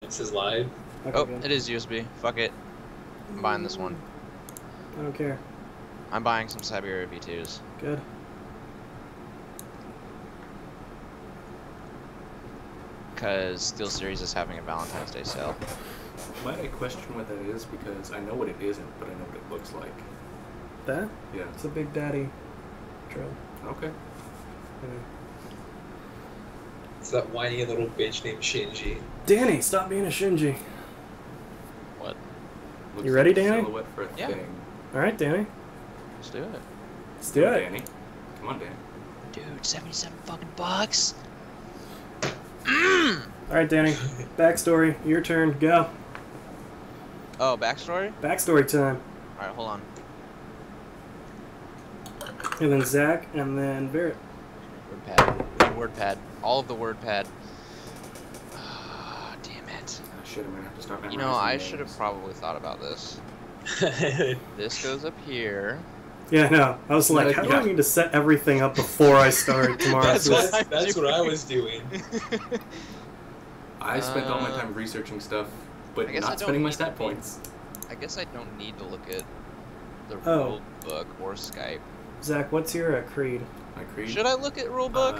This is live. Okay, Oh, good. it is USB. Fuck it. I'm buying this one. I don't care. I'm buying some Siberia V2s. Good. Because SteelSeries is having a Valentine's Day sale. Might I question what that is? Because I know what it isn't, but I know what it looks like. That? Yeah. It's a Big Daddy drill. Okay. Yeah. It's that whiny little bitch named Shinji. Danny, stop being a Shinji. What? Looks You ready, like a Danny? Silhouette for a Yeah. thing. All right, Danny. Let's do it. Let's do it. Danny. Come on, Danny. Dude, 77 fucking bucks. All right, Danny. Backstory. Your turn. Go. Oh, backstory? Backstory time. Alright, hold on. And then Zach, and then Barrett. Word pad. Word pad. All of the word pad. Ah, damn it. Oh, shit, I'm gonna have to start You memorizing know, I names. should have probably thought about this. This goes up here. Yeah, no. I was like, how do I Yeah. need to set everything up before I start tomorrow? that's what- that's what I was doing. I spent all my time researching stuff, but I guess I not don't spending my need stat to be- points. I guess I don't need to look at the Oh. rule book or Skype. Zach, what's your creed? My creed. Should I look at rule book?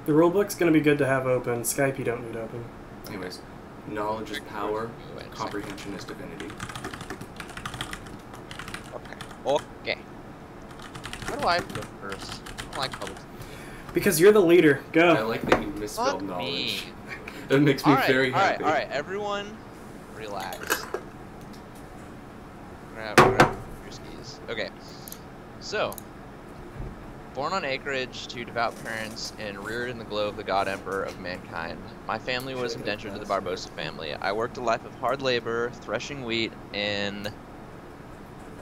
The rulebook's going to be good to have open. Skype, you don't need open. Anyways, knowledge is power, Wait a second. comprehension is divinity. Okay. How do I go first? I don't like public. Because you're the leader. I Go. like that you misspelled Fuck knowledge. me. That makes me very Alright, happy. alright, everyone, relax. Grab your skis. Okay, so, born on acreage to devout parents and reared in the glow of the God Emperor of mankind, my family was indentured to the Barbosa family. I worked a life of hard labor, threshing wheat, and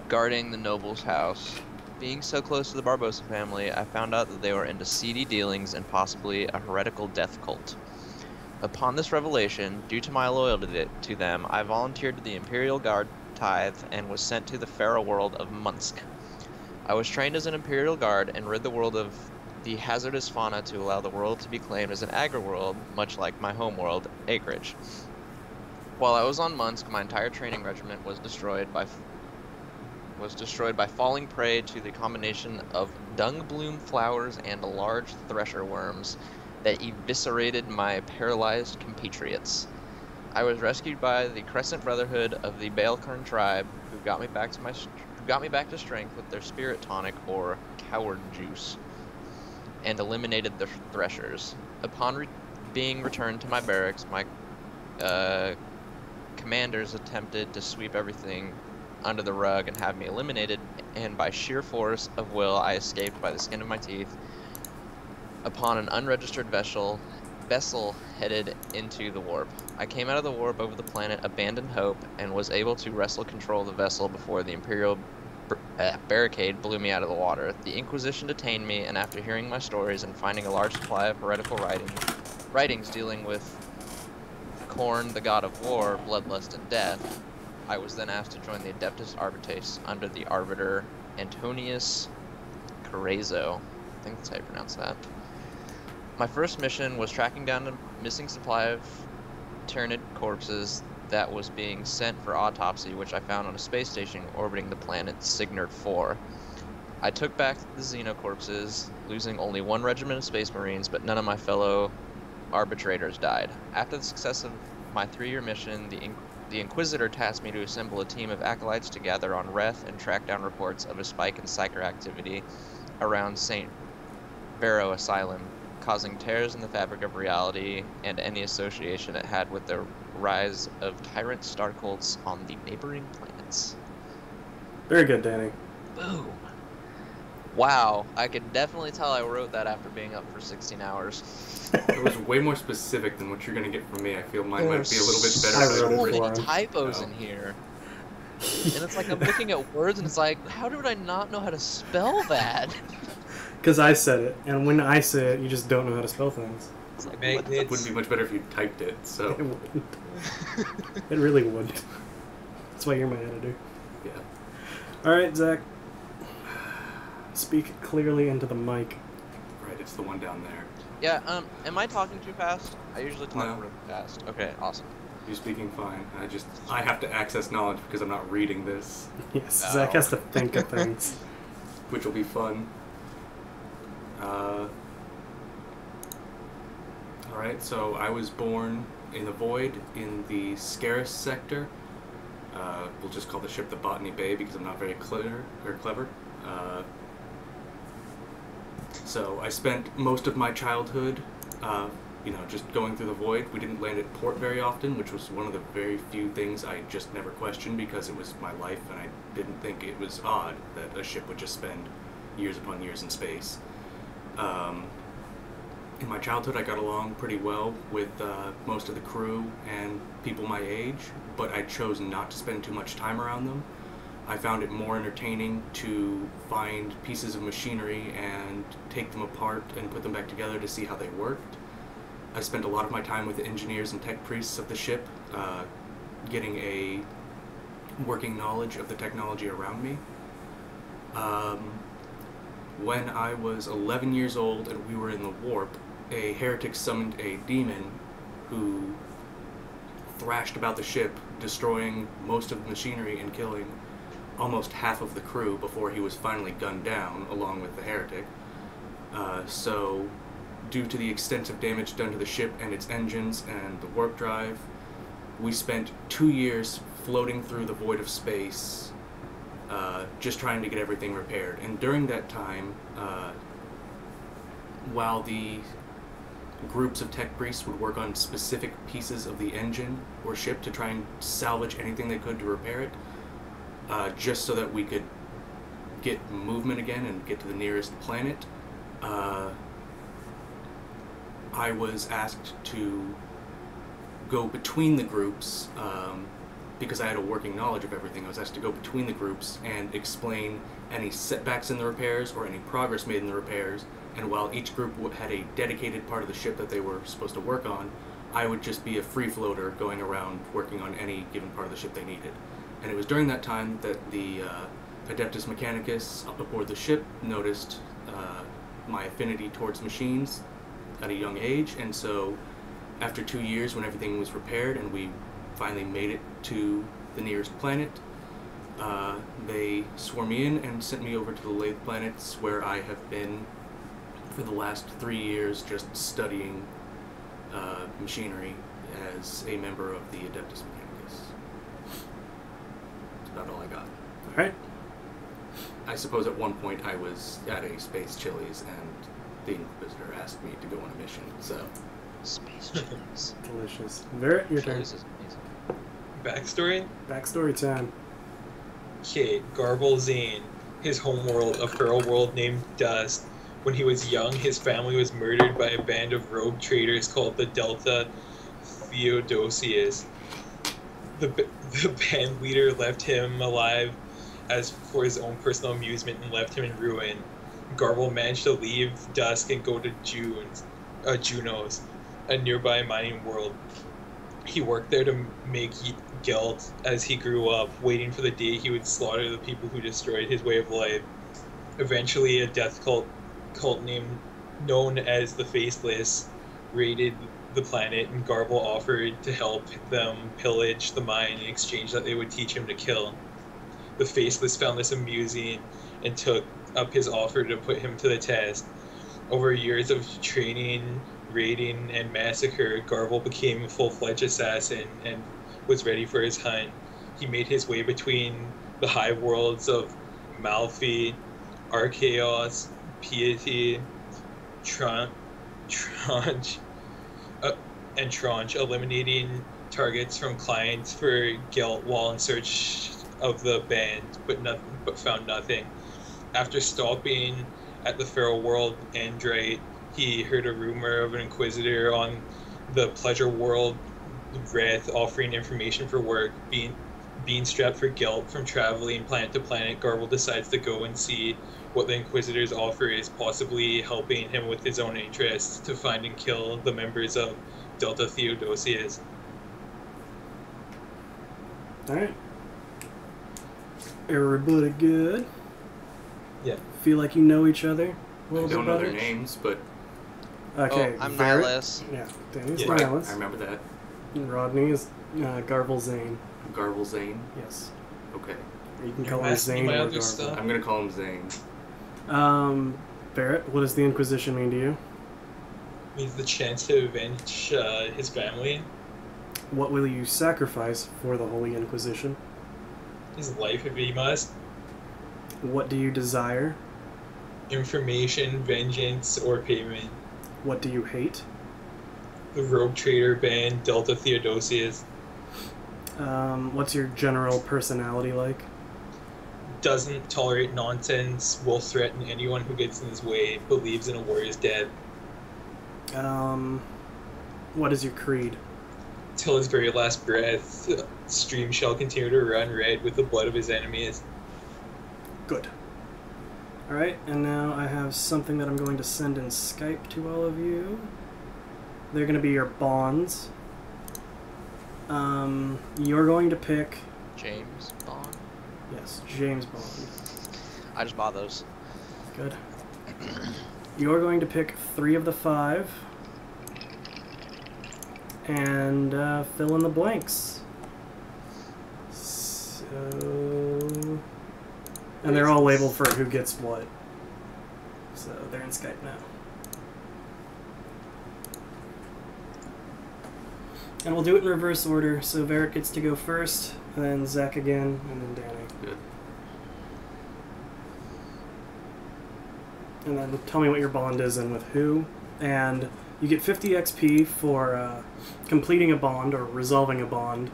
guarding the noble's house. Being so close to the Barbosa family, I found out that they were into seedy dealings and possibly a heretical death cult. Upon this revelation, due to my loyalty to them, I volunteered to the Imperial Guard tithe and was sent to the Pharaoh world of Munsk. I was trained as an Imperial Guard and rid the world of the hazardous fauna to allow the world to be claimed as an agri-world, much like my home world, Acreage. While I was on Munsk, my entire training regiment was destroyed by falling prey to the combination of dung bloom flowers and large thresher worms that eviscerated my paralyzed compatriots. I was rescued by the Crescent Brotherhood of the Baelkarn tribe, who got me back to strength with their spirit tonic or coward juice, and eliminated the threshers. Upon being returned to my barracks, my commanders attempted to sweep everything under the rug and have me eliminated, and by sheer force of will I escaped by the skin of my teeth upon an unregistered vessel headed into the warp. I came out of the warp over the planet Abandoned Hope and was able to wrestle control of the vessel before the Imperial barricade blew me out of the water. The Inquisition detained me, and after hearing my stories and finding a large supply of heretical writings dealing with Khorne, the god of war, bloodlust, and death, I was then asked to join the Adeptus Arbites under the Arbiter Antonius Carrezo. I think that's how you pronounce that. My first mission was tracking down a missing supply of Tyrant corpses that was being sent for autopsy, which I found on a space station orbiting the planet Signard 4. I took back the Xeno corpses, losing only one regiment of Space Marines, but none of my fellow arbitrators died. After the success of my 3-year mission, the Inquisitor tasked me to assemble a team of acolytes to gather on Reth and track down reports of a spike in psyker activity around St. Barrow Asylum, causing tears in the fabric of reality and any association it had with the rise of tyrant star cults on the neighboring planets. Very good, Danny. Boom. Wow, I could definitely tell I wrote that after being up for 16 hours. It was way more specific than what you're gonna get from me. I feel mine There might be a little bit are better. I if I wrote had it so written- many for him. typos No. in here. And it's like I'm looking at words and it's like, how did I not know how to spell that? Because I said it, and when I say it, you just don't know how to spell things. It's like, It what the wouldn't Magnets. be much better if you typed it. It So wouldn't. It really wouldn't. That's why you're my editor. yeah. All right, Zach. Speak clearly into the mic. Right, it's the one down there. Yeah, am I talking too fast? I usually talk No. really fast. Okay, awesome. You're speaking fine. I have to access knowledge because I'm not reading this, Yes, Zach has to think of things. which will be fun. Alright, so I was born in the Void in the Scarus sector. We'll just call the ship the Botany Bay because I'm not very clever. So I spent most of my childhood, just going through the Void. We didn't land at port very often, which was one of the very few things I just never questioned because it was my life and I didn't think it was odd that a ship would just spend years upon years in space. In my childhood, I got along pretty well with most of the crew and people my age, but I chose not to spend too much time around them. I found it more entertaining to find pieces of machinery and take them apart and put them back together to see how they worked. I spent a lot of my time with the engineers and tech priests of the ship, getting a working knowledge of the technology around me. When I was 11 years old and we were in the warp, a heretic summoned a demon who thrashed about the ship, destroying most of the machinery and killing almost half of the crew before he was finally gunned down, along with the heretic. So, due to the extensive damage done to the ship and its engines and the warp drive, we spent 2 years floating through the void of space, just trying to get everything repaired. And during that time, while the groups of tech priests would work on specific pieces of the engine or ship to try and salvage anything they could to repair it, just so that we could get movement again and get to the nearest planet, I was asked to go between the groups, because I had a working knowledge of everything. I was asked to go between the groups and explain any setbacks in the repairs or any progress made in the repairs, and while each group had a dedicated part of the ship that they were supposed to work on, I would just be a free floater going around working on any given part of the ship they needed. And it was during that time that the Adeptus Mechanicus up aboard the ship noticed my affinity towards machines at a young age, and so after 2 years when everything was repaired and we finally made it to the nearest planet, they swore me in and sent me over to the Lathe planets, where I have been for the last 3 years just studying machinery as a member of the Adeptus Mechanicus. That's about all I got. Alright. I suppose at one point I was at a Space Chili's and the Inquisitor asked me to go on a mission, so... Space Chili's. Delicious. Barrett, your turn. Chili's is amazing. Backstory? Backstory time. Okay, Garble Zane. His homeworld, a feral world named Dust. When he was young, his family was murdered by a band of rogue traders called the Delta Theodosius. The band leader left him alive as for his own personal amusement and left him in ruin. Garble managed to leave Dusk and go to Junos, a nearby mining world. He worked there to make guilt as he grew up, waiting for the day he would slaughter the people who destroyed his way of life. Eventually, a death cult known as the Faceless raided the planet, and Garble offered to help them pillage the mine in exchange that they would teach him to kill. The Faceless found this amusing and took up his offer to put him to the test. Over years of training, raiding, and massacre, Garble became a full-fledged assassin and was ready for his hunt. He made his way between the high worlds of Malfi, Archaeos, Piety, Tranche, eliminating targets from clients for guilt while in search of the band, but found nothing. After stopping at the feral world Andrite, he heard a rumor of an Inquisitor on the pleasure world Wrath offering information for work. Being strapped for guilt from traveling planet to planet, Garble decides to go and see what the Inquisitor's offer is, possibly helping him with his own interests to find and kill the members of Delta Theodosius. Alright. Everybody good? Yeah. Feel like you know each other? A I little bit don't know about their it? names, but Okay. Oh, I'm Barrett? Nihilus. Yeah, Danny's Yeah. I Nihilus. remember that. And Rodney is Garble Zane. Garble Zane? Yes. Okay. Or you can You're call him messing Zane my or other Garble. stuff. I'm gonna call him Zane. Barrett, what does the Inquisition mean to you? Means the chance to avenge his family, What will you sacrifice for the Holy Inquisition? his life if he must. What do you desire? Information, vengeance, or payment. What do you hate? The rogue trader band, Delta Theodosius. What's your general personality like? Doesn't tolerate nonsense, will threaten anyone who gets in his way, believes in a warrior's death. What is your creed? Till his very last breath, stream shall continue to run red with the blood of his enemies. Good. Alright, and now I have something that I'm going to send in Skype to all of you. They're going to be your bonds. You're going to pick... James Bond. Yes, James Bond. I just bought those. Good. You're going to pick 3 of the 5. And fill in the blanks. So... And they're all labeled for who gets what. So they're in Skype now. And we'll do it in reverse order. So Varric gets to go first, and then Zach again, and then Danny. Good. And then tell me what your bond is and with who. And you get 50 XP for completing a bond or resolving a bond.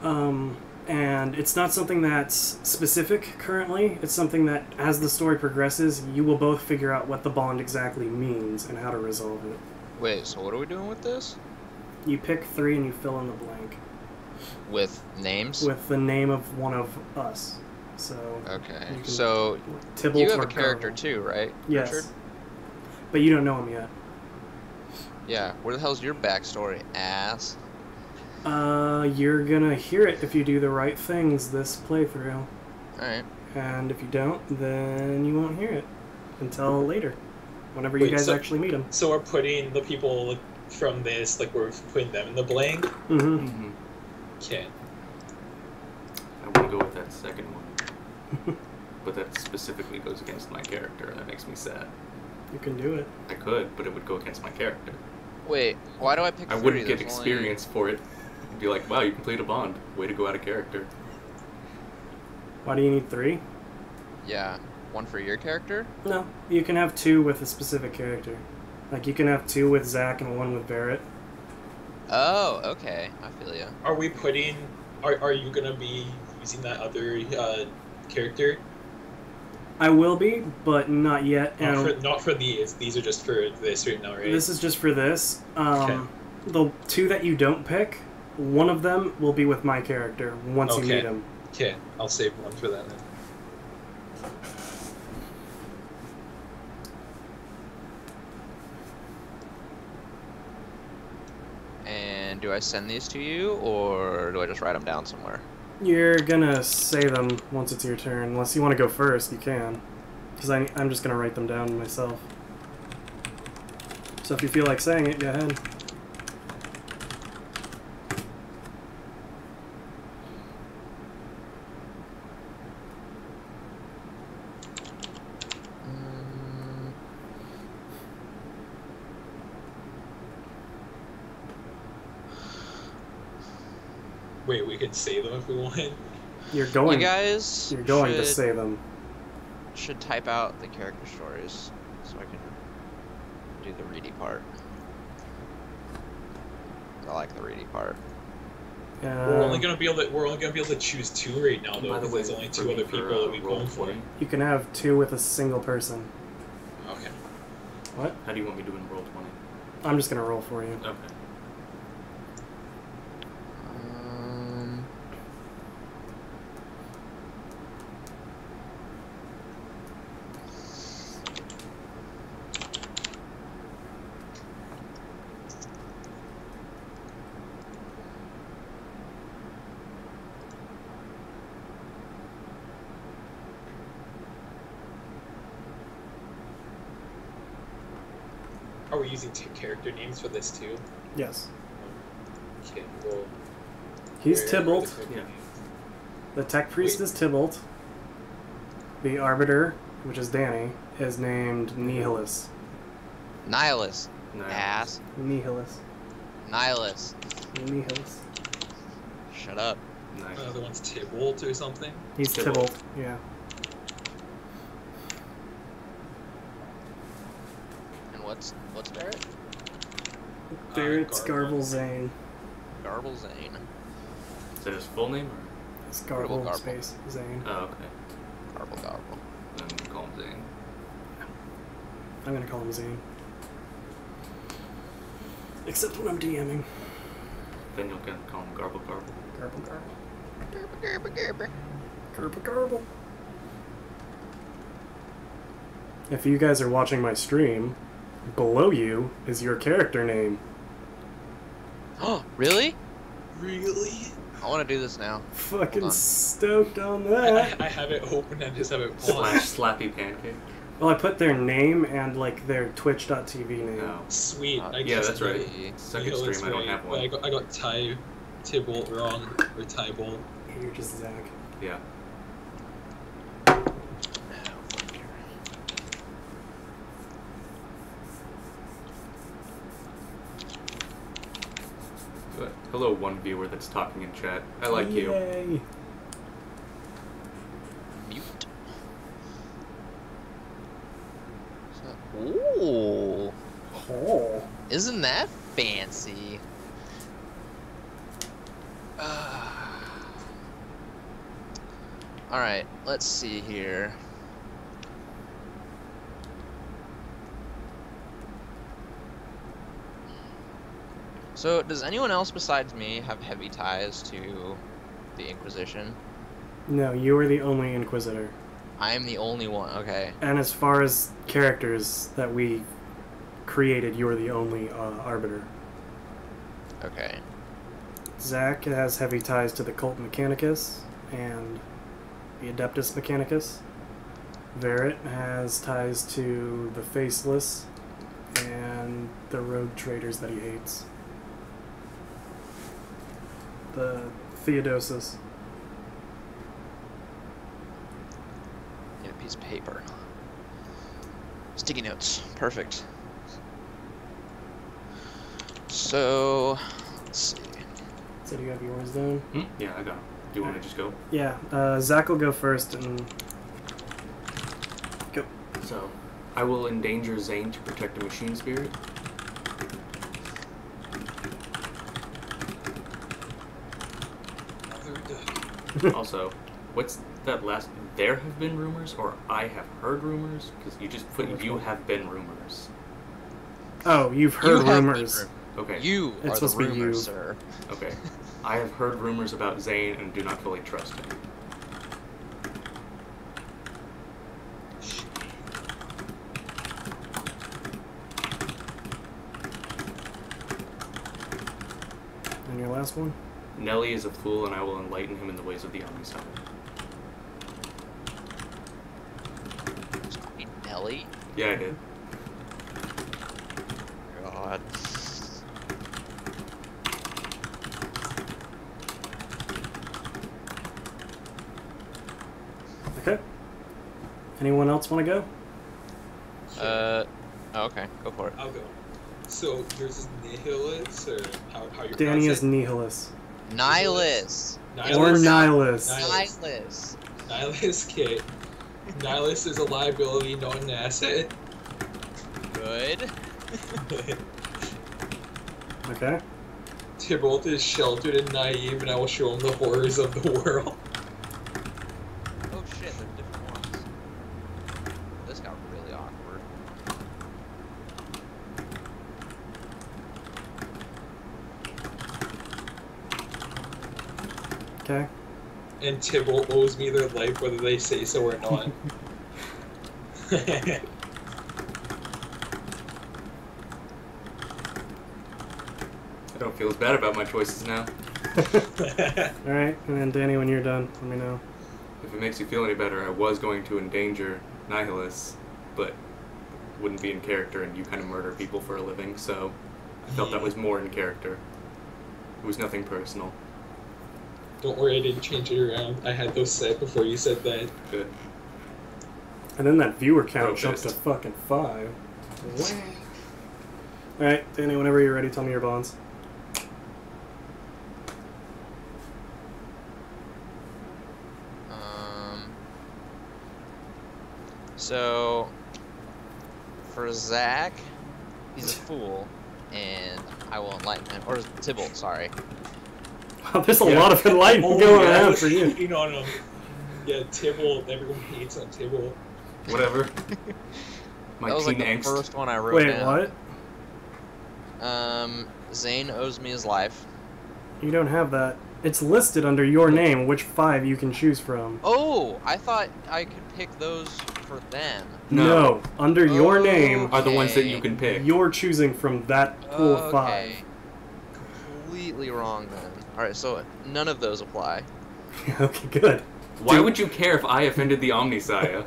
And it's not something that's specific currently. It's something that, as the story progresses, you will both figure out what the bond exactly means and how to resolve it. Wait, so what are we doing with this? You pick 3 and you fill in the blank. With names? With the name of one of us. So. Okay. You can- So Tybalt you have or a character Garble. too, right? Yes. Richard? But you don't know him yet. Yeah. Where the hell's your backstory, ass? You're gonna hear it if you do the right things this playthrough. Alright. And if you don't, then you won't hear it until later. Whenever you Wait, guys so- actually meet him. So we're putting the people from this, like we're putting them in the blank? Mm-hmm. Mm-hmm. Okay. I want to go with that second one. But that specifically goes against my character, and that makes me sad. You can do it. I could, but it would go against my character. Wait, why do I pick I 3? wouldn't get There's experience for it. I'd be like, wow, you complete a bond. Way to go out of character. Why do you need 3? Yeah. 1 for your character? No, you can have 2 with a specific character. Like, you can have 2 with Zach and 1 with Barrett. Oh, okay. I feel ya. Are we putting... Are you gonna be using that other character? I will be, but not yet. Not for these. These are just for this right now, right? This is just for this. Okay. The 2 that you don't pick, one of them will be with my character once you Okay. meet him. Okay, I'll save 1 for that then. And do I send these to you, or do I just write them down somewhere? You're gonna say them once it's your turn. Unless you want to go first, you can. Because I'm just gonna write them down myself. So if you feel like saying it, go ahead. Wait, we could say them if we want. You're going. You guys You're going to should- say them. should type out the character stories so I can do the reedy part. I like the reedy part. We're only gonna be able to choose 2 right now though, By the because way, there's only for 2 me other for, people that we roll going for. 20, You can have 2 with a single person. Okay. What? how do you want me doing roll 20? I'm just gonna roll for you. Okay. Are we using 2 character names for this too? Yes. Okay. Okay, well, He's where Tybalt. the fuck- Yeah. The Tech Priest Wait. is Tybalt. The Arbiter, which is Danny, is named Nihilus. Nihilus. Nice. Ass. Nihilus. Nihilus. Nihilus. Shut up. Nice. Another one's Tybalt or something. He's Tybalt. Tybalt, yeah. And what's Barrett? Barrett's Garble. Garble Zane. Garble Zane. Is that his full name or? It's Garble, Garble. space Zane. Oh, okay. Garble Garble. Then call him Zane. I'm gonna call him Zane. Except when I'm DMing. Then you'll call him Garble Garble. Garble Garble. Gerber, gerber, gerber. Garble Garble. If you guys are watching my stream, below you is your character name. Oh, really? Really? I want to do this now. Fucking Hold on. stoked on that. I have it open and just have it Slash paused. Slappy Pancake. Well, I put their name and like their Twitch.tv name. No. Sweet. I Yeah, guess that's right. the- Second Nihilus stream, I don't right, have but one. I got Tybalt wrong, or Tybalt. You're just Zach. Yeah. Good. Hello, one viewer that's talking in chat. I like you. Yay. Mute. Ooh. Oh. Isn't that fancy? Alright, let's see here. So, does anyone else besides me have heavy ties to the Inquisition? No, you are the only Inquisitor. I am the only one, okay. And as far as characters that we created, you are the only Arbiter. Okay. Zach has heavy ties to the Cult Mechanicus and the Adeptus Mechanicus. Verret has ties to the Faceless and the Rogue Traders that he hates. The Theodosus. Need a piece of paper. Sticky notes. Perfect. So, let's see. So do you have yours down? Yeah, I got him. Do you want to just go? Yeah, Zach will go first and go. So, I will endanger Zane to protect a machine spirit. Also, what's that last? There have been rumors, or I have heard rumors? Because you just put Which you one? have been rumors. Oh, you've You heard have rumors. Okay. You It's are the supposed to be you. rumor, sir. Okay. I have heard rumors about Zane and do not fully trust him. And your last one? Nelly is a fool, and I will enlighten him in the ways of the Omniscient. Hey, Nelly? Yeah, I did. God. Okay. Anyone else want to go? Oh, okay, go for it. I'll go. So yours is Nihilus, or how you Danny pronounce is it? Nihilus. Nihilus. Or Nihilus. Nihilus. Nihilus. Nihilus kit. Nihilus is a liability, not an asset. Good. Okay. Tybalt is sheltered and naive, and I will show him the horrors of the world. Oh shit, there's different ones. This got really awkward. Okay. And Tybalt owes me their life whether they say so or not. I don't feel as bad about my choices now. Alright, and then Danny, when you're done, let me know. If it makes you feel any better, I was going to endanger Nihilus, but wouldn't be in character, and you kind of murder people for a living, so I felt that was more in character. It was nothing personal. Don't worry, I didn't change it around. I had those set before you said that. Good. And then that viewer count Protest. jumped to fucking 5. Alright, Danny, whenever you're ready, tell me your bonds. So, for Zach, he's a fool, and I will enlighten him. Or Tybalt, sorry. Wow, there's a lot of enlightenment going around for you. You know, no. Yeah, Tybalt. Everyone hates on Tybalt. Whatever. My That was teen like the angst. first one I wrote Wait, down. what? Zane owes me his life. You don't have that. It's listed under your name, which 5 you can choose from. Oh, I thought I could pick those for them. No, under your name, Are the ones that you can pick. you're choosing from that pool of 5. Okay. Completely wrong then. Alright, so none of those apply. Okay, good. Why would you care if I offended the Omnisaya?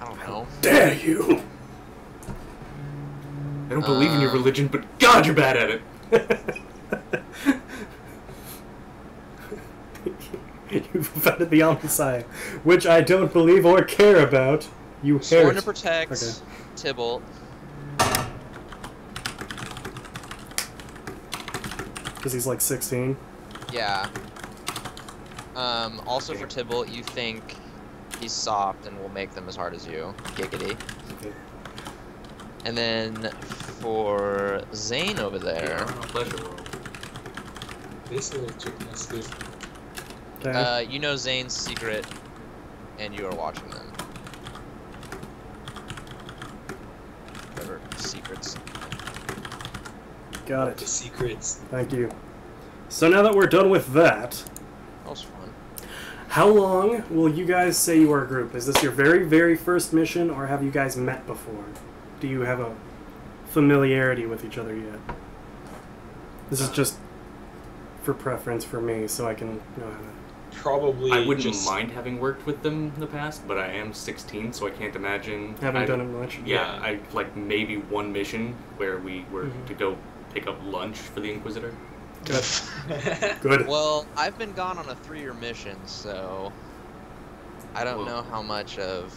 I don't know. Dare you! I don't believe in your religion, but God, you're bad at it. You've offended the Omniscience, which I don't believe or care about. You Sworn heretic. to protect Okay. Tybalt. Because he's like 16. Yeah. Also for Tybalt, you think he's soft and will make them as hard as you. Giggity. Okay. And then for Zane over there, Pleasure world. This little chicken is good. Okay. you know Zane's secret, and you are watching them. Whatever secrets. Got The it. secrets. Thank you. So now that we're done with that, That was fun. how long will you guys say you are a group? Is this your very, very first mission, or have you guys met before? Do you have a familiarity with each other yet? This is just for preference for me, so I can know how to... Probably. I wouldn't just, mind having worked with them in the past, but I am 16, so I can't imagine. Haven't I- done it much? Yeah, I like maybe one mission where we were Mhm. to go pick up lunch for the Inquisitor. Good. Good. Well, I've been gone on a 3-year mission, so I don't know how much of.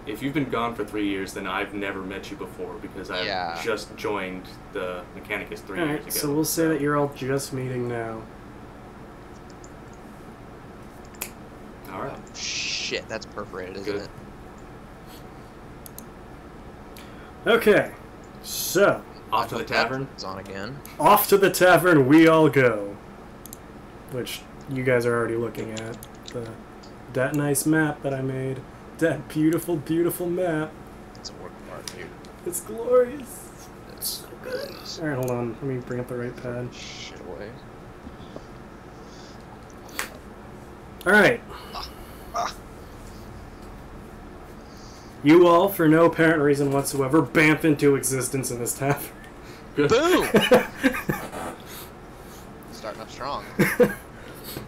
If you've been gone for 3 years, then I've never met you before because I've Yeah. just joined the Mechanicus 3 years Alright, ago. so we'll say that you're all just meeting now. All right. Shit, that's perforated, isn't Good. it? Okay, so, Off to the tavern. It's on again. off to the tavern we all go. Which you guys are already looking at. That nice map that I made. That beautiful, beautiful map. It's a work of art, dude. It's glorious. It's so good. Alright, hold on. Let me bring up the right pad. Shit away. Alright. You all, for no apparent reason whatsoever, bamf into existence in this tavern. Good. Boom! Starting off strong.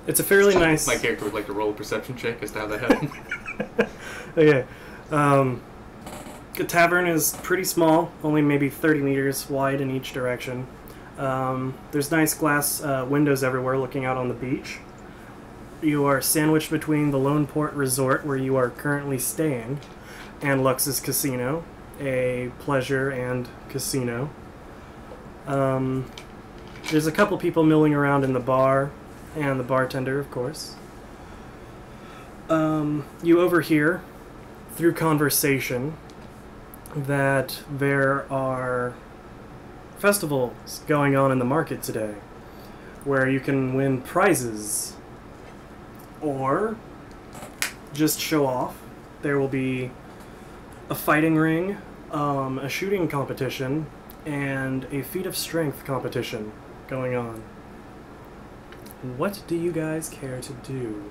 It's a fairly nice... My character would like to roll a perception check as to how that happened. Okay. The tavern is pretty small, only maybe 30 meters wide in each direction. There's nice glass windows everywhere looking out on the beach. You are sandwiched between the Lone Port Resort, where you are currently staying, and Lux's Casino, a pleasure and casino. There's a couple people milling around in the bar, and the bartender, of course. You overhear, through conversation, that there are festivals going on in the market today, where you can win prizes, or just show off. There will be a fighting ring, a shooting competition, and a feat of strength competition going on. What do you guys care to do?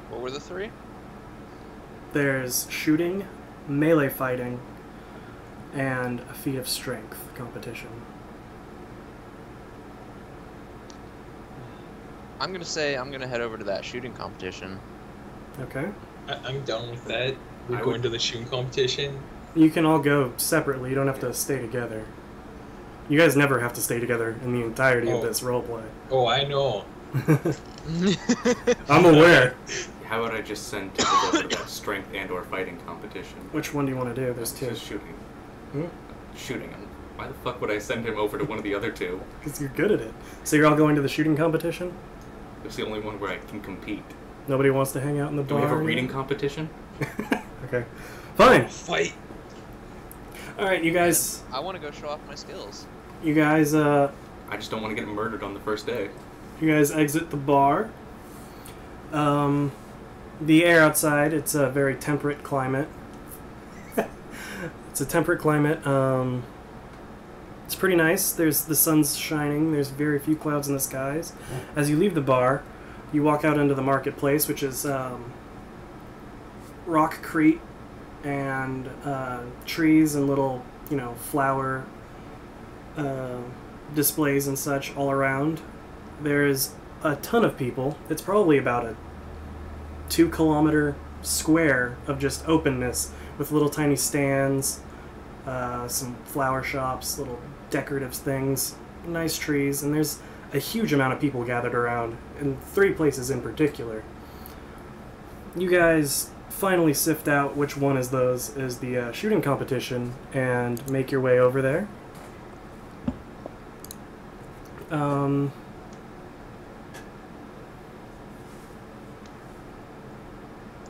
What were the 3? There's shooting, melee fighting, and a feat of strength competition. I'm gonna say I'm gonna head over to that shooting competition. Okay. I'm done with that. We're I going would- to the shooting competition. You can all go separately. You don't have to stay together. You guys never have to stay together in the entirety of Oh. this roleplay. Oh, I know. I'm aware. How about I just send Tibble over to that strength and/or fighting competition? Which one do you want to do? There's two. Just shooting. Hmm? Shooting him. Why the fuck would I send him over to one of the other two? Because you're good at it. So you're all going to the shooting competition? It's the only one where I can compete. Nobody wants to hang out in the Do bar? we have a or reading anything? competition? Okay. Fine. Fight. Alright, you guys... I want to go show off my skills. You guys, I just don't want to get murdered on the first day. You guys exit the bar. The air outside, it's a very temperate climate. It's a temperate climate. It's pretty nice. The sun's shining. There's very few clouds in the skies. As you leave the bar, you walk out into the marketplace, which is rockcrete and trees and little, flower displays and such all around. There's a ton of people. It's probably about a 2-kilometer square of just openness with little tiny stands, some flower shops, little decorative things, nice trees, and there's a huge amount of people gathered around in 3 places in particular. You guys finally sift out which one is the shooting competition and make your way over there.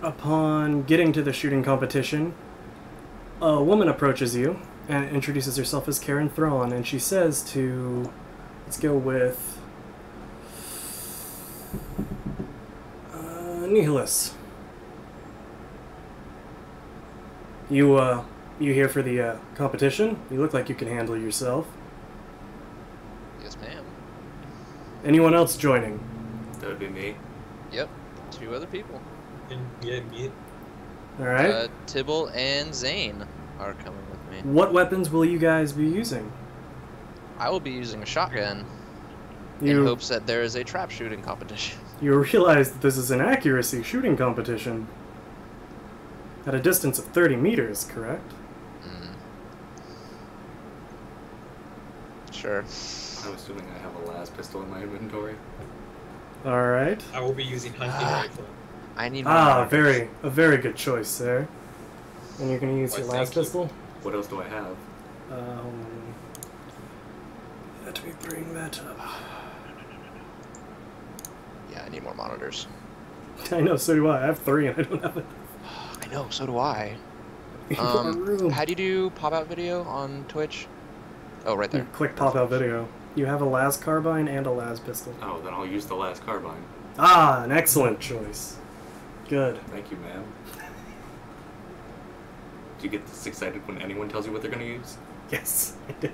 Upon getting to the shooting competition, a woman approaches you and introduces herself as Karen Thrawn, and she says to... Let's go with... Nihilus. You here for the competition? You look like you can handle yourself. Yes, ma'am. Anyone else joining? That would be me. Yep. 2 other people. And yeah, me. Alright. Tibble and Zane are coming with me. What weapons will you guys be using? I will be using a shotgun in You, hopes that there is a trap shooting competition. you realize that this is an accuracy shooting competition. At a distance of 30 meters, correct? Sure. I'm assuming I have a las pistol in my inventory. Alright. I will be using hunting rifle. I need more Ah, monitors. a very good choice there. And you're going to use Why, your thank last you. pistol? What else do I have? Let me bring that up. Yeah, I need more monitors. I know, so do I. I have 3 and I don't have it. I know, so do I. In our room. How do you do pop-out video on Twitch? Oh, right You there. click pop out video. You have a las carbine and a las pistol. Oh, then I'll use the las carbine. Ah, an excellent choice. Good. Thank you, ma'am. Do you get this excited when anyone tells you what they're going to use? Yes, I do.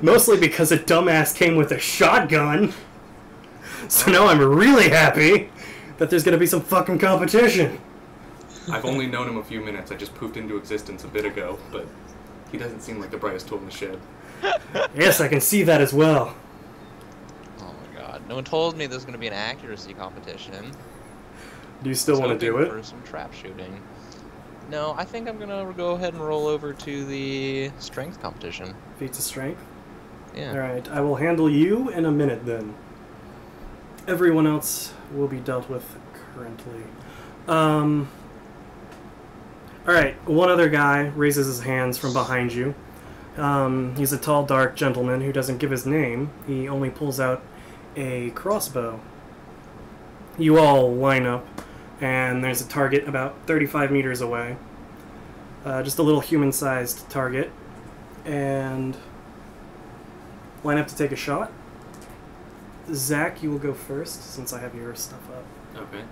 Mostly because a dumbass came with a shotgun. So now I'm really happy that there's gonna be some fucking competition. I've only known him a few minutes. I just poofed into existence a bit ago, but he doesn't seem like the brightest tool in the shed. Yes, I can see that as well. Oh my god. No one told me there's going to be an accuracy competition. Do you still I was want to do hoping it? for some trap shooting. No, I think I'm going to go ahead and roll over to the strength competition. Feats of strength? Yeah. Alright, I will handle you in a minute then. Everyone else will be dealt with currently. Alright, one other guy raises his hands from behind you. He's a tall, dark gentleman who doesn't give his name. He only pulls out a crossbow. You all line up, and there's a target about 35 meters away. Just a little human-sized target. And line up to take a shot. Zach, you will go first, since I have your stuff up. Okay.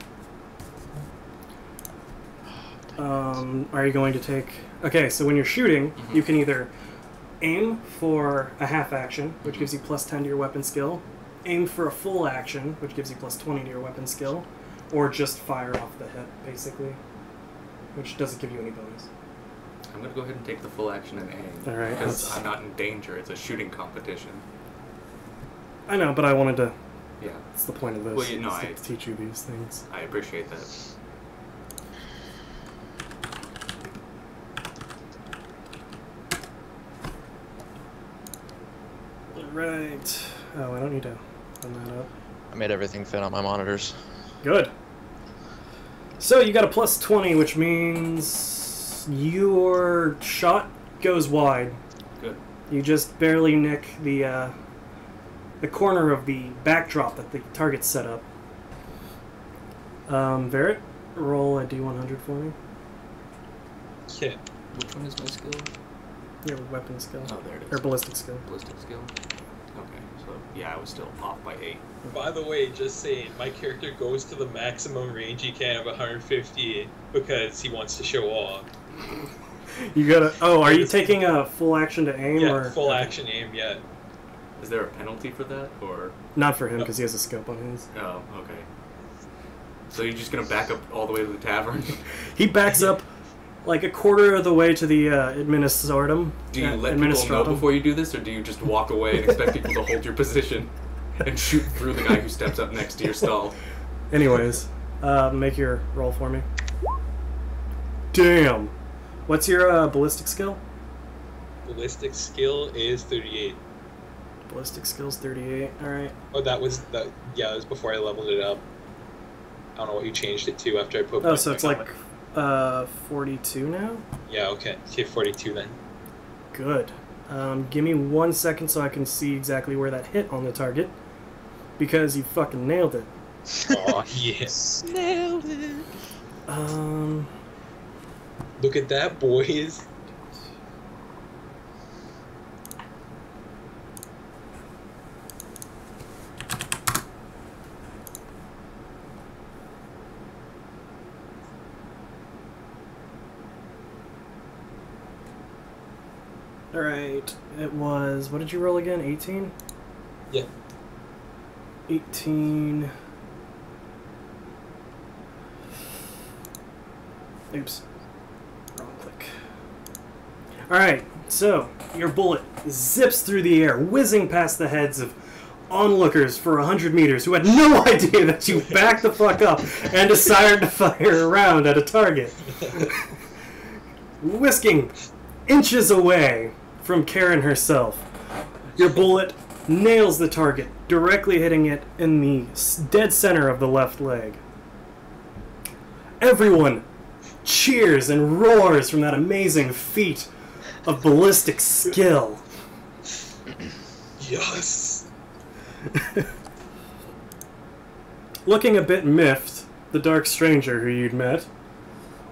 Are you going to take... Okay, so when you're shooting, you can either aim for a half action, which gives you plus 10 to your weapon skill, aim for a full action, which gives you plus 20 to your weapon skill, or just fire off the hip, basically, which doesn't give you any bonus. I'm going to go ahead and take the full action and aim. Alright, Because let's- I'm not in danger. It's a shooting competition. I know, but I wanted to... Yeah, That's the point of this, Well, you know, is to I- teach you these things. I appreciate that. Alright. Oh, I don't need to open that up. I made everything fit on my monitors. Good. So you got a plus 20, which means your shot goes wide. Good. You just barely nick the corner of the backdrop that the target's set up. Verret, roll a d100 for me. Yeah. Which one is my skill? Your weapon skill. Oh, there it Or is. ballistic skill. Ballistic skill. Okay, so yeah, I was still off by 8. By the way, just saying, my character goes to the maximum range he can of 150 because he wants to show off. You gotta... Oh, are you taking a full action to aim? Yeah, or full action aim, yeah. Is there a penalty for that, or? Not for him, because he has a scope on his. Oh, okay. So you're just gonna back up all the way to the tavern? He backs up like a quarter of the way to the administratum. Do you let people know before you do this, or do you just walk away and expect people to hold your position and shoot through the guy who steps up next to your stall? Anyways, make your roll for me. Damn. What's your ballistic skill? Ballistic skill is 38. Ballistic skill's 38. Alright. Oh, that was before I leveled it up. I don't know what you changed it to after I put. Oh, so it's like 42 now? Yeah. Okay. Okay. 42 then. Good. Give me 1 second so I can see exactly where that hit on the target. Because you fucking nailed it. Oh yes. Nailed it. Look at that, boys. Alright. It was... What did you roll again? 18? Yeah. 18... Oops. Wrong click. Alright, so your bullet zips through the air, whizzing past the heads of onlookers for 100 meters who had no idea that you backed the fuck up and decided to fire a round at a target. Whisking inches away from Karen herself, your bullet nails the target, directly hitting it in the dead center of the left leg. Everyone cheers and roars from that amazing feat of ballistic skill. Yes. Looking a bit miffed, the dark stranger who you'd met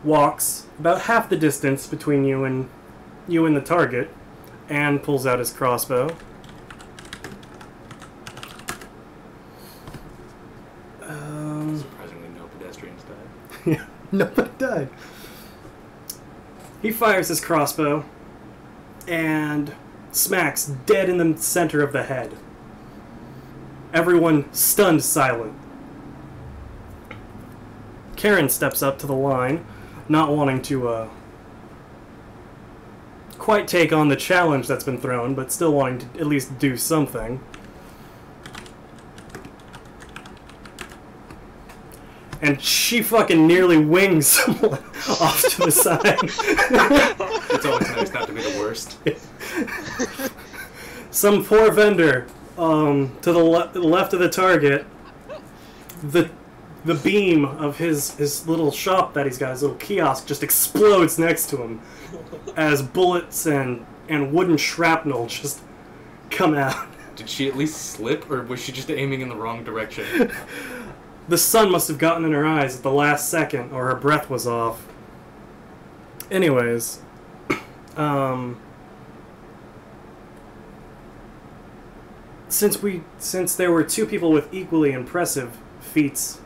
walks about half the distance between you and the target and pulls out his crossbow. Surprisingly, no pedestrians died. Yeah, nobody died. He fires his crossbow and smacks dead in the center of the head. Everyone stunned silent. Karen steps up to the line, not wanting to quite take on the challenge that's been thrown, but still wanting to at least do something. And she fucking nearly wings someone off to the side. It's always nice not to be the worst. Some poor vendor to the left of the target. The beam of his little shop that he's got, his little kiosk, just explodes next to him as bullets and wooden shrapnel just come out. Did she at least slip, or was she just aiming in the wrong direction? The sun must have gotten in her eyes at the last second, or her breath was off. Anyways, since there were two people with equally impressive feats,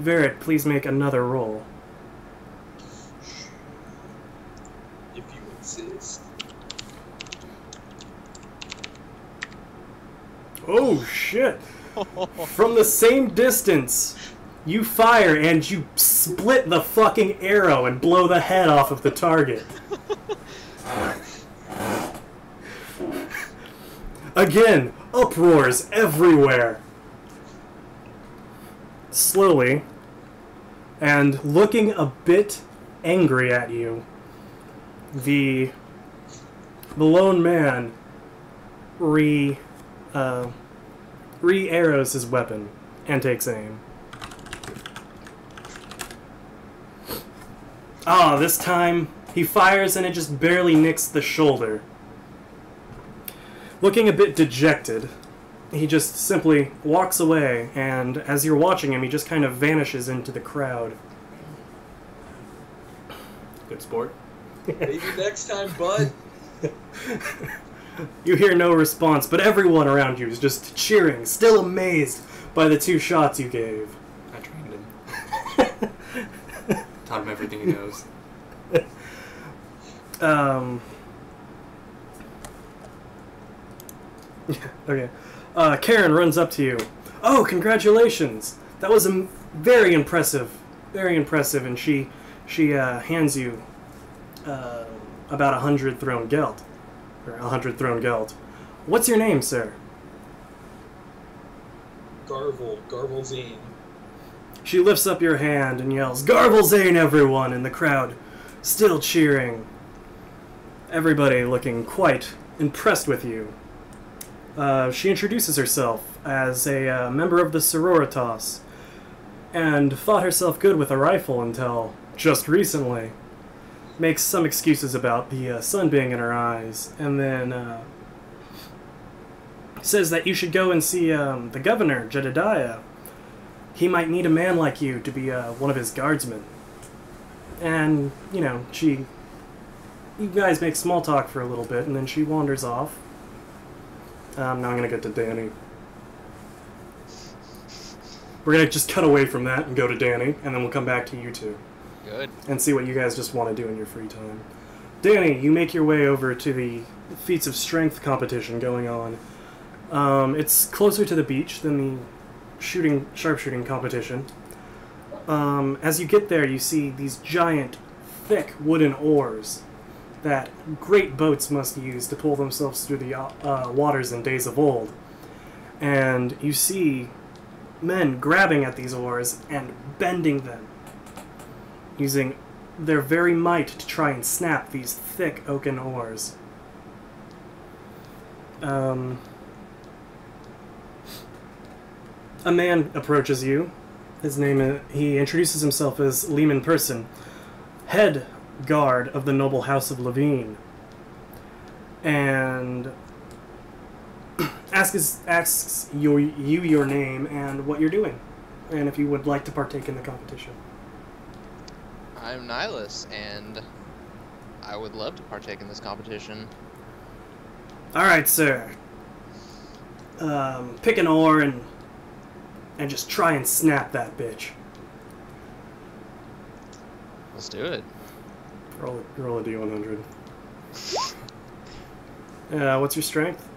Verret, please make another roll. If you insist. Oh shit! From the same distance, you fire and you split the fucking arrow and blow the head off of the target. Again, uproars everywhere. Slowly, and looking a bit angry at you, the lone man re-arrows his weapon and takes aim. Ah, this time he fires and it just barely nicks the shoulder. Looking a bit dejected, he just simply walks away, and as you're watching him, he just kind of vanishes into the crowd. Good sport. Maybe next time, bud. You hear no response, but everyone around you is just cheering, still amazed by the 2 shots you gave. I trained him. Taught him everything he knows. Okay. Karen runs up to you. Oh, congratulations! That was very impressive. Very impressive, and she hands you about 100 thrown geld. Or 100 thrown geld. What's your name, sir? Garble Zane. She lifts up your hand and yells, "Garble Zane, everyone!" in the crowd, still cheering. Everybody looking quite impressed with you. She introduces herself as a member of the Sororitas, and thought herself good with a rifle until just recently. Makes some excuses about the sun being in her eyes, and then says that you should go and see the governor, Jedediah. He might need a man like you to be one of his guardsmen. And, you know, you guys make small talk for a little bit, and then she wanders off. Now I'm going to get to Danny. We're going to just cut away from that and go to Danny, and then we'll come back to you two. Good. And see what you guys just want to do in your free time. Danny, you make your way over to the feats of strength competition going on. It's closer to the beach than the sharpshooting competition. As you get there, you see these giant, thick wooden oars that great boats must use to pull themselves through the waters in days of old. And you see men grabbing at these oars and bending them, using their very might to try and snap these thick oaken oars. A man approaches you. He introduces himself as Lehman Person, head guard of the noble house of Levine, and asks you your name and what you're doing, and if you would like to partake in the competition. I'm Nihilus, and I would love to partake in this competition. All right, sir. Pick an oar and just try and snap that bitch. Let's do it. Roll a d100. What's your strength?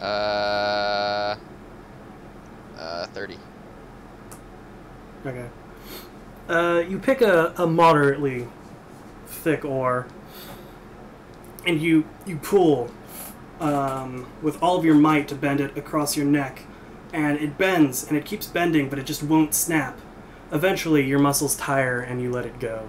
30. Okay. You pick a moderately thick oar, and you pull with all of your might to bend it across your neck, and it bends, and it keeps bending, but it just won't snap. Eventually, your muscles tire, and you let it go.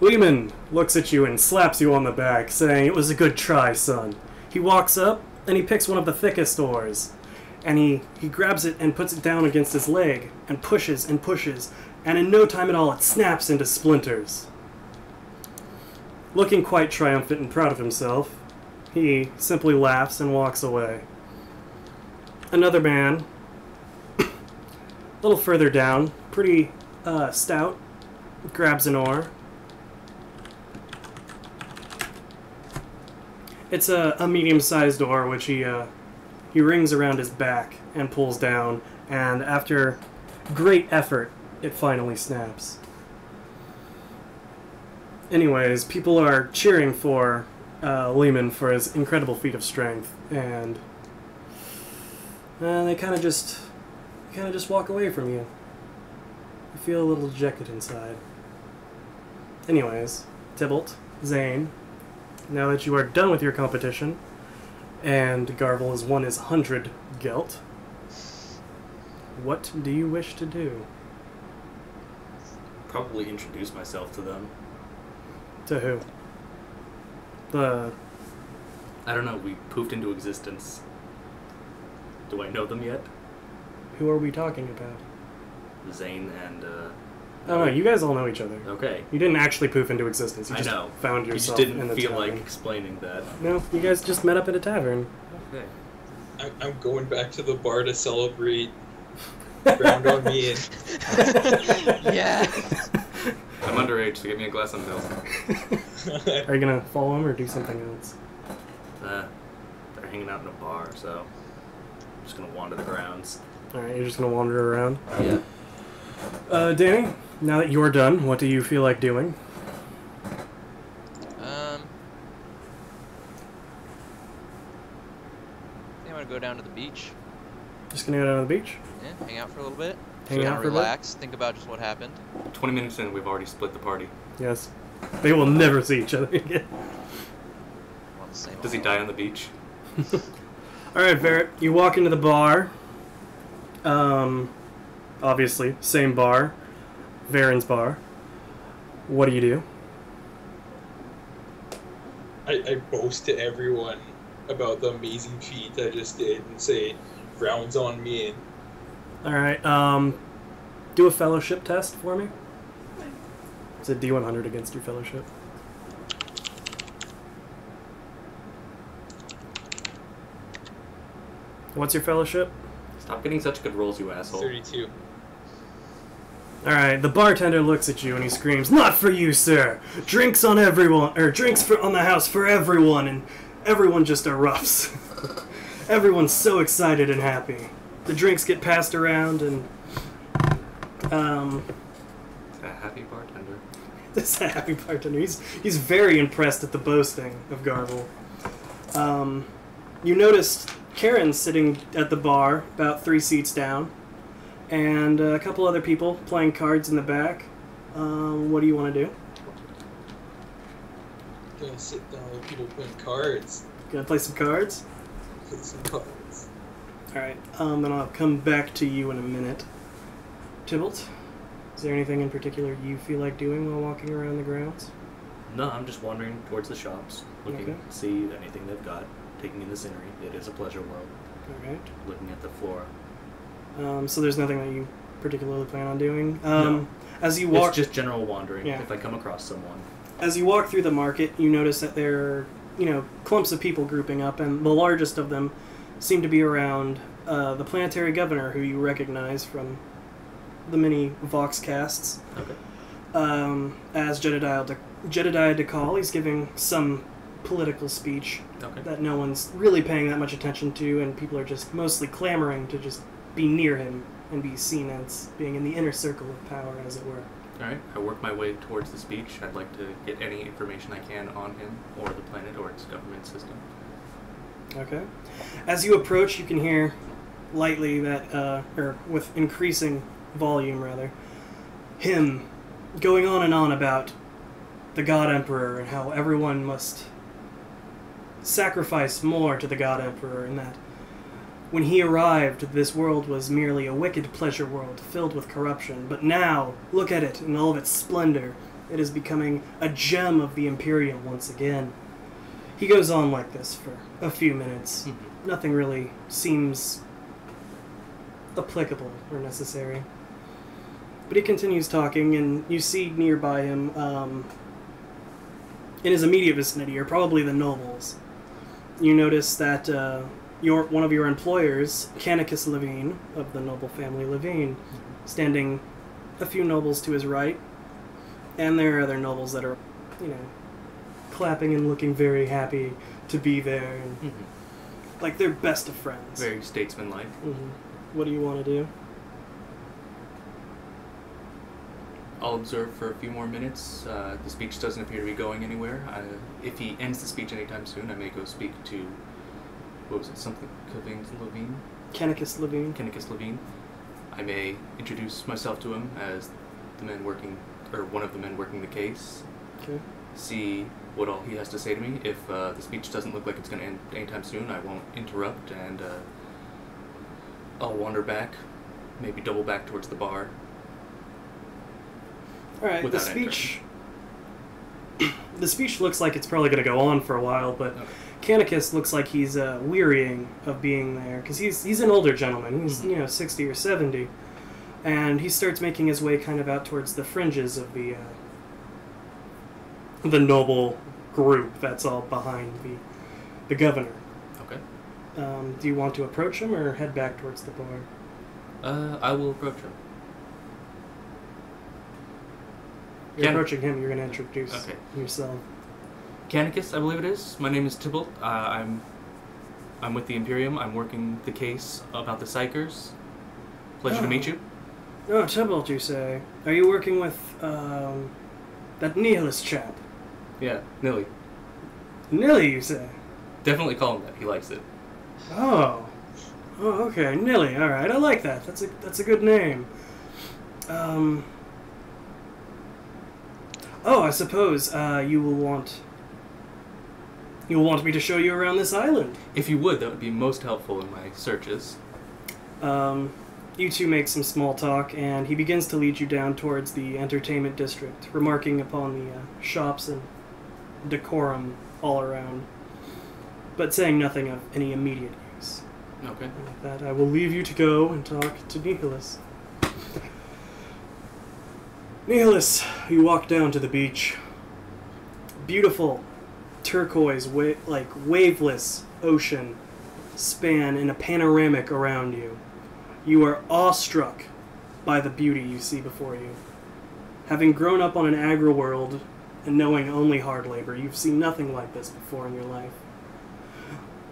Lehman looks at you and slaps you on the back, saying, "It was a good try, son." He walks up, and he picks one of the thickest oars, and he grabs it and puts it down against his leg, and pushes, and in no time at all it snaps into splinters. Looking quite triumphant and proud of himself, he simply laughs and walks away. Another man, a little further down, pretty stout, grabs an oar. It's a medium-sized oar, which he rings around his back and pulls down, and after great effort, it finally snaps. Anyways, people are cheering for Lehman for his incredible feat of strength, and they kind of just walk away from you. You feel a little dejected inside. Anyways, Tybalt, Zane, now that you are done with your competition, and Garble has won his 100 gelt, What do you wish to do? Probably introduce myself to them. To who? The... I don't know, we poofed into existence. Do I know them yet? Who are we talking about? Zane and, Oh no, you guys all know each other. Okay. You didn't actually poof into existence. You I just know. found You just yourself in didn't the feel tavern. like explaining that. No, you guys just met up at a tavern. Okay. I'm going back to the bar to celebrate. Round on me and Yeah. I'm underage, so get me a glass of milk. Are you gonna follow him or do something else? They're hanging out in a bar, so I'm just gonna wander the grounds. Alright, you're just gonna wander around. Yeah. Danny, now that you're done, what do you feel like doing? I think I'm gonna go down to the beach. Just gonna go down to the beach? Yeah, hang out for a little bit. Hang out for a bit? relax, think about just what happened. 20 minutes in, we've already split the party. Yes. They will never see each other again. We're on the same Does he island. die on the beach? Alright, Verret, you walk into the bar. Obviously, same bar. Varen's bar. What do you do? I boast to everyone about the amazing feat I just did and say, rounds on me. Alright, do a fellowship test for me. It's a D100 against your fellowship. What's your fellowship? Stop getting such good rolls, you asshole. 32. Alright, the bartender looks at you and he screams, "Not for you, sir! Drinks on everyone, or drinks on the house for everyone," and everyone just erupts. Everyone's so excited and happy. The drinks get passed around and, A happy bartender. this happy bartender, he's very impressed at the boasting of Garble. You noticed Karen sitting at the bar, about 3 seats down, and a couple other people playing cards in the back. What do you want to do? Gonna sit down with people playing cards. Gonna play some cards? Play some cards. Alright, then I'll come back to you in a minute. Tybalt, is there anything in particular you feel like doing while walking around the grounds? No, I'm just wandering towards the shops, looking Okay. to see anything they've got, taking in the scenery. It is a pleasure world. Alright. Looking at the flora. So there's nothing that you particularly plan on doing? No. As you walk... It's just general wandering. Yeah. If I come across someone. As you walk through the market, you notice that there are, clumps of people grouping up, and the largest of them seem to be around the planetary governor, who you recognize from the many Vox casts. Okay. As Jedediah DeCall, he's giving some political speech Okay. that no one's really paying that much attention to, and people are just mostly clamoring to just be near him and be seen as being in the inner circle of power, as it were. Alright, I work my way towards the speech. I'd like to get any information I can on him, or the planet, or its government system. Okay. As you approach, you can hear lightly that, or with increasing volume, rather, him going on and on about the God Emperor and how everyone must sacrifice more to the God Emperor, and that when he arrived, this world was merely a wicked pleasure world filled with corruption. But now, look at it in all of its splendor. It is becoming a gem of the Imperium once again. He goes on like this for a few minutes. Nothing really seems applicable or necessary. But he continues talking, and you see nearby him, in his immediate vicinity, are probably the nobles. You notice that one of your employers, Canicus Levine, of the noble family Levine, standing a few nobles to his right, and there are other nobles that are, clapping and looking very happy to be there, and like they're best of friends. Very statesmanlike. What do you want to do? I'll observe for a few more minutes. The speech doesn't appear to be going anywhere. If he ends the speech anytime soon, I may go speak to, what was it, something, Levine? Canicus Levine. Canicus Levine. I may introduce myself to him as the men working, or one of the men working the case. Okay. See what all he has to say to me. If the speech doesn't look like it's going to end anytime soon, I won't interrupt, and I'll wander back maybe double back towards the bar. All right. Without The speech looks like it's probably going to go on for a while, but Okay. Canicus looks like he's wearying of being there because he's an older gentleman. He's 60 or 70, and he starts making his way kind of out towards the fringes of the noble group that's all behind the governor. Okay. Do you want to approach him or head back towards the bar? I will approach him. You're Can- approaching him. You're going to introduce Okay. yourself. Canicus, I believe it is. My name is Tybalt. I'm with the Imperium. I'm working the case about the Psychers. Pleasure to meet you. Oh, Tybalt, you say? Are you working with that nihilist chap? Yeah, Nilly. Nilly, you say? Definitely call him that. He likes it. Oh, okay, Nilly. All right, I like that. That's a good name. I suppose you will want me to show you around this island. If you would, that would be most helpful in my searches. You two make some small talk, and he begins to lead you down towards the entertainment district, remarking upon the shops and decorum all around, but saying nothing of any immediate use. Okay. And with that, I will leave you to go and talk to Nihilus. Nihilus, you walk down to the beach. Beautiful, turquoise, waveless ocean span in a panoramic around you. You are awestruck by the beauty you see before you. Having grown up on an agri-world and knowing only hard labor, you've seen nothing like this before in your life.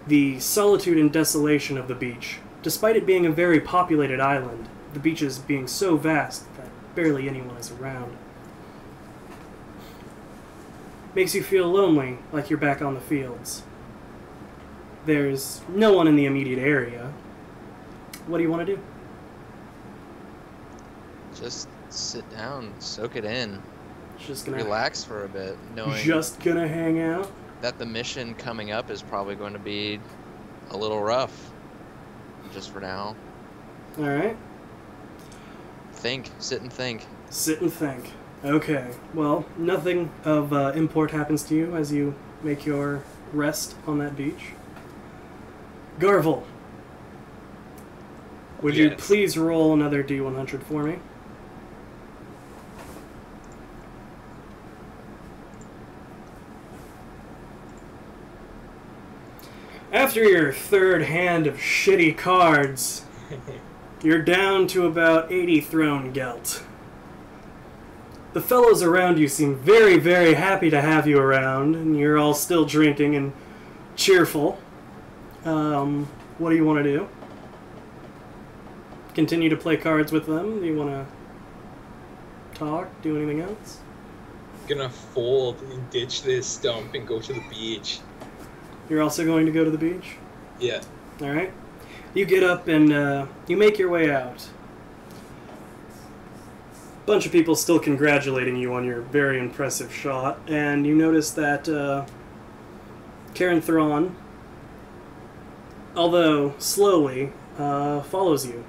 The solitude and desolation of the beach, despite it being a very populated island, the beaches being so vast that barely anyone is around, makes you feel lonely, like you're back on the fields. There's no one in the immediate area. What do you want to do? Just sit down, soak it in, Just gonna relax for a bit, knowing Just gonna hang out? that the mission coming up is probably going to be a little rough. Just for now. Alright. Sit and think. Sit and think. Okay. Well, nothing of import happens to you as you make your rest on that beach. Garvel, would you Yes. please roll another D100 for me? After your third hand of shitty cards, you're down to about 80 throne gelt. The fellows around you seem very, very happy to have you around, and you're all still drinking and cheerful. What do you want to do? Continue to play cards with them? Do you want to talk? Do anything else? Gonna fold and ditch this stump and go to the beach. You're also going to go to the beach? Yeah. Alright. You get up and you make your way out. Bunch of people still congratulating you on your very impressive shot, and you notice that Karen Thrawn, although slowly, follows you.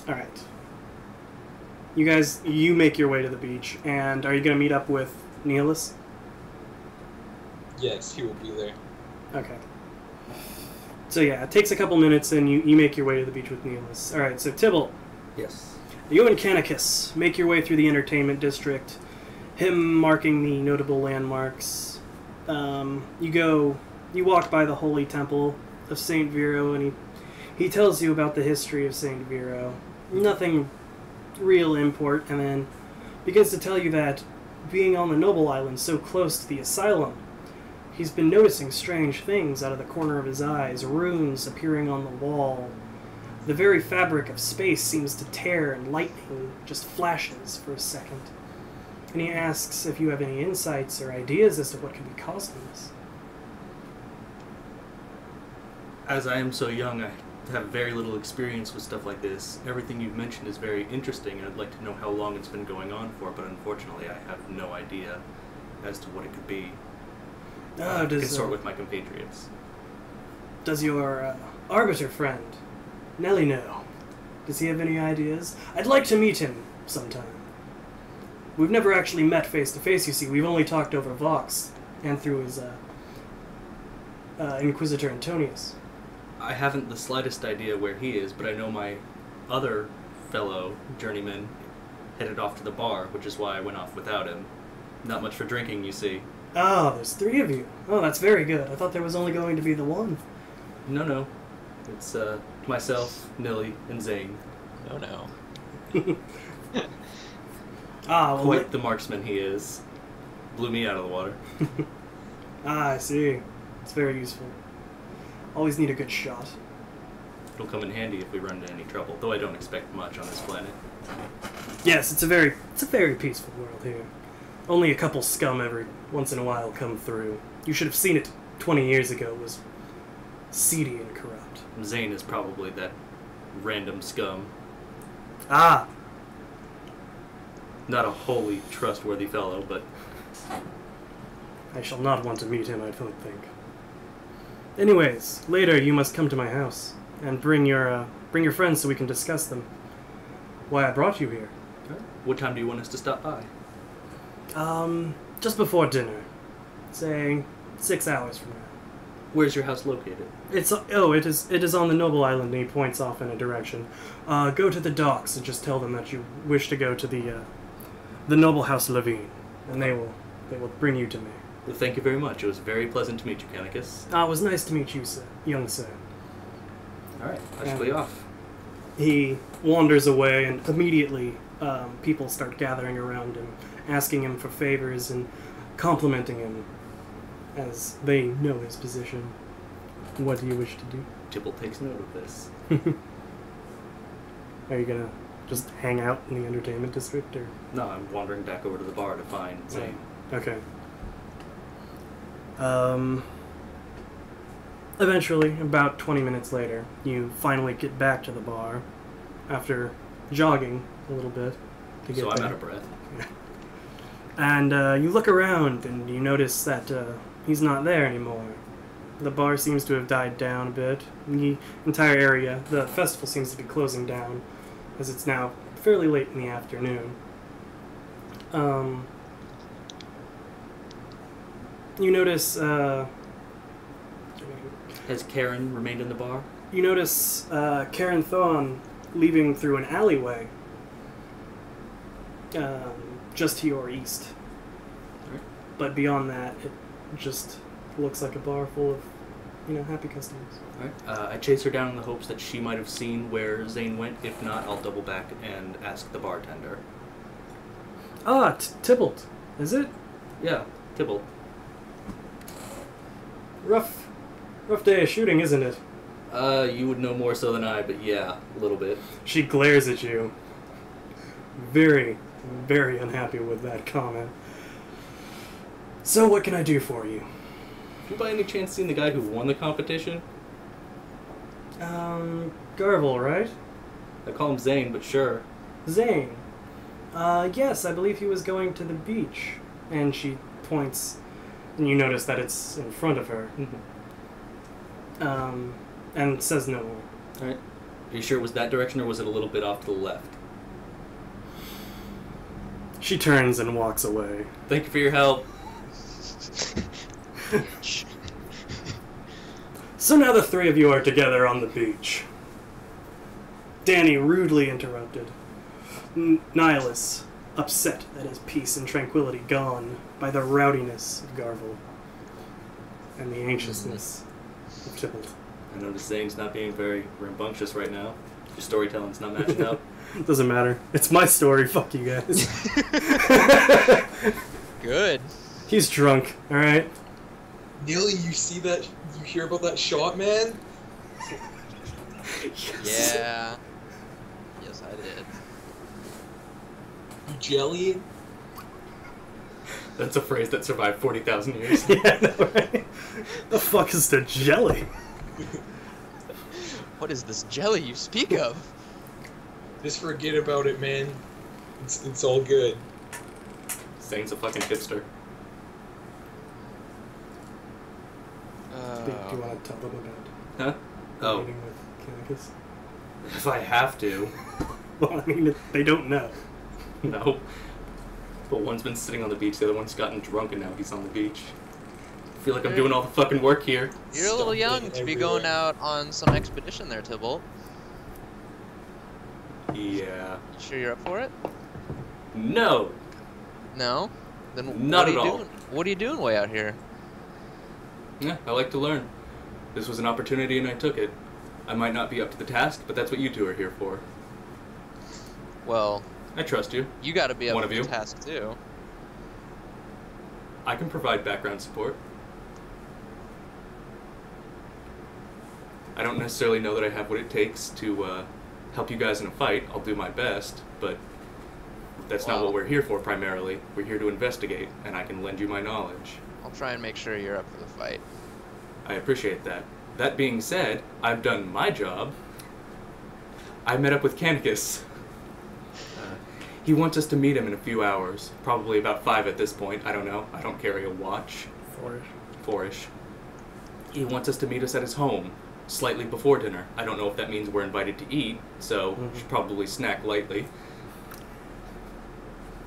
Alright. You make your way to the beach, and are you going to meet up with Nihilus? Yes, he will be there. Okay. So yeah, it takes a couple minutes, and you make your way to the beach with Nihilus. Alright, so Tybalt, Yes. you and Canicus make your way through the entertainment district, him marking the notable landmarks. You walk by the holy temple of Saint Vero, and he tells you about the history of Saint Vero. Nothing real import, and then begins to tell you that being on the noble island so close to the asylum, he's been noticing strange things out of the corner of his eyes, runes appearing on the wall. The very fabric of space seems to tear, and lightning just flashes for a second. And he asks if you have any insights or ideas as to what could be causing this. As I am so young, I have very little experience with stuff like this. Everything you've mentioned is very interesting, and I'd like to know how long it's been going on for, but unfortunately I have no idea as to what it could be. Oh, Consort with my compatriots. does your arbiter friend Nelly know. Does he have any ideas? I'd like to meet him sometime. We've never actually met face to face, you see. We've only talked over Vox and through his Inquisitor Antonius. I haven't the slightest idea where he is, but I know my other fellow journeyman headed off to the bar, which is why I went off without him. Not much for drinking, you see. Oh, there's 3 of you. Oh, that's very good. I thought there was only going to be the one. No. It's myself, Nilly, and Zane. No. Ah, well, Quite the marksman he is. Blew me out of the water. I see. It's very useful. Always need a good shot. It'll come in handy if we run into any trouble, though I don't expect much on this planet. Yes, it's a very peaceful world here. Only a couple scum every once in a while come through. You should have seen it 20 years ago. It was seedy and corrupt. Zane is probably that random scum. Ah, Not a wholly trustworthy fellow, but I shall not want to meet him, I don't think. Anyways, later you must come to my house and bring your friends so we can discuss them. Why I brought you here. what time do you want us to stop by? Just before dinner. Say 6 hours from now. Where's your house located? It is on the Noble Island, and he points off in a direction. Go to the docks and just tell them that you wish to go to the Noble House Levine, and they will bring you to me. Well, thank you very much. It was very pleasant to meet you, Canicus. Ah, it was nice to meet you, sir, young sir. Alright, I shall be off. He wanders away, and immediately people start gathering around him, asking him for favors and complimenting him as they know his position. What do you wish to do? Tibble takes note of this. Are you gonna just hang out in the entertainment district, or? No, I'm wandering back over to the bar to find Zane. Okay. Eventually, about 20 minutes later, you finally get back to the bar after jogging a little bit to get So I'm there. out of breath. And you look around and you notice that he's not there anymore. The bar seems to have died down a bit. The entire area, the festival seems to be closing down as it's now fairly late in the afternoon. You notice Has Karen remained in the bar? Karen Thawne leaving through an alleyway just to your east. Alright. But beyond that, it just looks like a bar full of, happy customers. Alright. I chase her down in the hopes that she might have seen where Zane went. If not, I'll double back and ask the bartender. Ah, Tybalt, is it? Yeah, Tibble. Rough day of shooting, isn't it? You would know more so than I, but yeah, a little bit. She glares at you. Very, very unhappy with that comment. So what can I do for you? Have you by any chance seen the guy who won the competition? Garble, right? I call him Zane, but sure. Zane. Yes, I believe he was going to the beach. And she points, and you notice that it's in front of her. And says no more. Alright. Are you sure it was that direction, or was it a little bit off to the left? She turns and walks away. Thank you for your help. So now the 3 of you are together on the beach. Danny rudely interrupted. Nihilus, upset at his peace and tranquility gone by the rowdiness of Garble and the anxiousness of Tybalt. I notice Zane's not being very rambunctious right now. Your storytelling's not matching up. Doesn't matter. It's my story. Fuck you guys. Good. He's drunk, alright? Nearly, you see that? You hear about that shot, man? Yes. Yeah. Yes, I did. You jelly? That's a phrase that survived 40,000 years. Yeah, I know, right? The fuck is the jelly? What is this jelly you speak of? Just forget about it, man. It's all good. Zane's a fucking hipster. Do you want to tell them about Huh? the Oh. meeting with Canicus? If I have to. Well, I mean, they don't know. No. But one's been sitting on the beach, the other one's gotten drunk, and now he's on the beach. I feel like I'm doing all the fucking work here. You're a little young to be going out on some expedition there, Tybalt. Yeah. You sure you're up for it? No! No? Then Not what are at you all. doing? What are you doing way out here? Yeah, I like to learn. This was an opportunity and I took it. I might not be up to the task, but that's what you two are here for. Well, I trust you. you got to be up One for of you. the task too. I can provide background support. I don't necessarily know that I have what it takes to help you guys in a fight. I'll do my best, but that's not Wow. what we're here for primarily. We're here to investigate, and I can lend you my knowledge. I'll try and make sure you're up for the fight. I appreciate that. That being said, I've done my job. I met up with Canicus. He wants us to meet him in a few hours. Probably about 5 at this point. I don't know. I don't carry a watch. 4-ish. 4-ish. He wants us to meet us at his home, slightly before dinner. I don't know if that means we're invited to eat, so should probably snack lightly.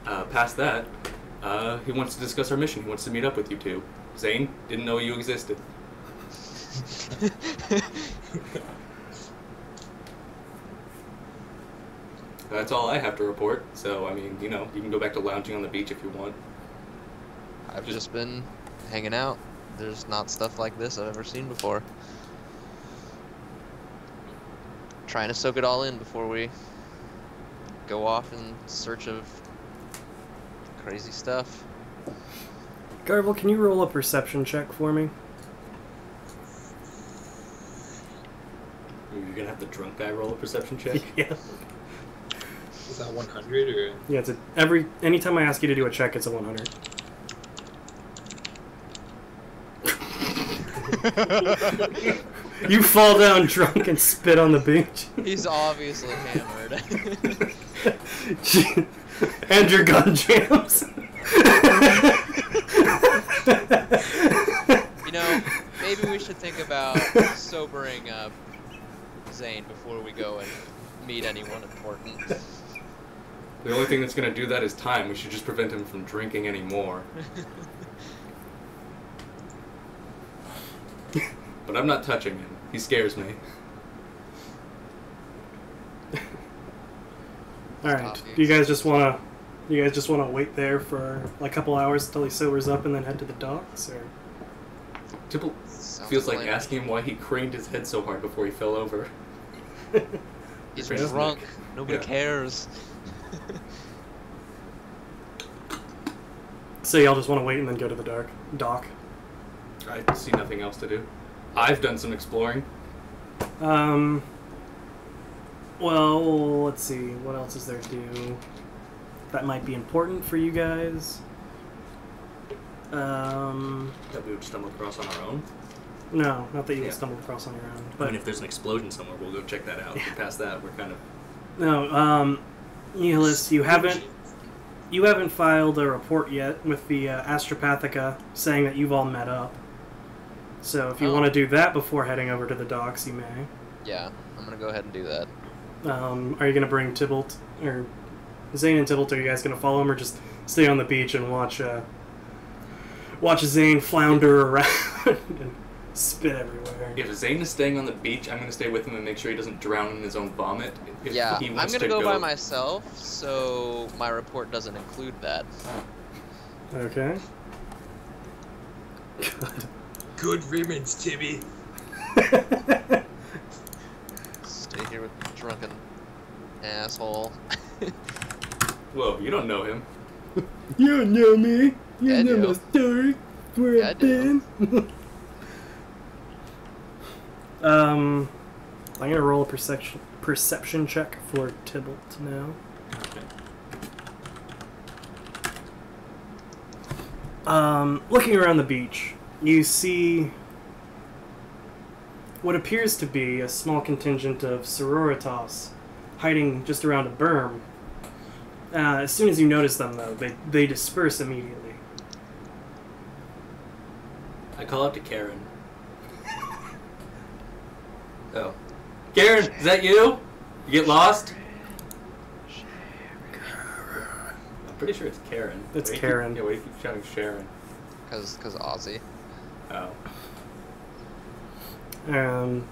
Past that, he wants to discuss our mission. He wants to meet up with you two. Zane, didn't know you existed. That's all I have to report, so, I mean, you know, you can go back to lounging on the beach if you want. I've just been hanging out. There's not stuff like this I've ever seen before. Trying to soak it all in before we go off in search of crazy stuff. Garble, can you roll a perception check for me? You're gonna have the drunk guy roll a perception check? Yeah. Is that 100 or? Yeah, it's anytime I ask you to do a check, it's a 100. You fall down drunk and spit on the beach. He's obviously hammered. And your gun jams. You know, maybe we should think about sobering up Zane before we go and meet anyone important. The only thing that's gonna do that is time. We should just prevent him from drinking anymore. But I'm not touching him. He scares me. All right. Do you guys just wanna wait there for like a couple hours until he sobers up and then head to the docks, or? Tipple Sounds feels like lame. asking him why he craned his head so hard before he fell over. He's Fair. drunk. Nobody Yeah. cares. So y'all just want to wait and then go to the dock. I see nothing else to do. I've done some exploring. Well, let's see. What else is there to do that might be important for you guys? That we would stumble across on our own. No, not that you Yeah. stumbled across on your own. I But mean, if there's an explosion somewhere, we'll go check that out. Yeah. Past that, we're kind of... no, Nihilist, you haven't filed a report yet with the Astropathica saying that you've all met up. So if you Oh. want to do that before heading over to the docks, you may. Yeah, I'm gonna go ahead and do that. Are you going to bring Tybalt, or Zane and Tybalt, are you guys going to follow him, or just stay on the beach and watch Zane flounder around and spit everywhere? If Zane is staying on the beach, I'm going to stay with him and make sure he doesn't drown in his own vomit. If Yeah, he I'm wants gonna to go by myself, so my report doesn't include that. Okay. Good. Good riddance, Tibby. Stay here with the drunken asshole. Whoa, you don't know him. You don't know me. You Yeah, I know do. my story. Where Yeah, I I've been. I'm gonna roll a perception check for Tybalt now. Looking around the beach, you see what appears to be a small contingent of sororitas hiding just around a berm. As soon as you notice them, though, they disperse immediately. I call out to Karen. Oh. Karen, is that you? You get lost? I'm pretty sure it's Karen. It's Why do you Karen. Keep, yeah, why do you keep shouting Sharon? Cause Aussie. Oh.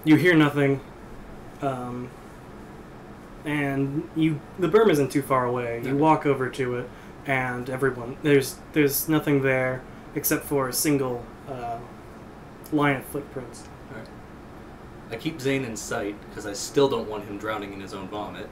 You hear nothing, and the berm isn't too far away. You Okay. walk over to it, and there's nothing there except for a single line of footprints. Alright. I keep Zane in sight because I still don't want him drowning in his own vomit.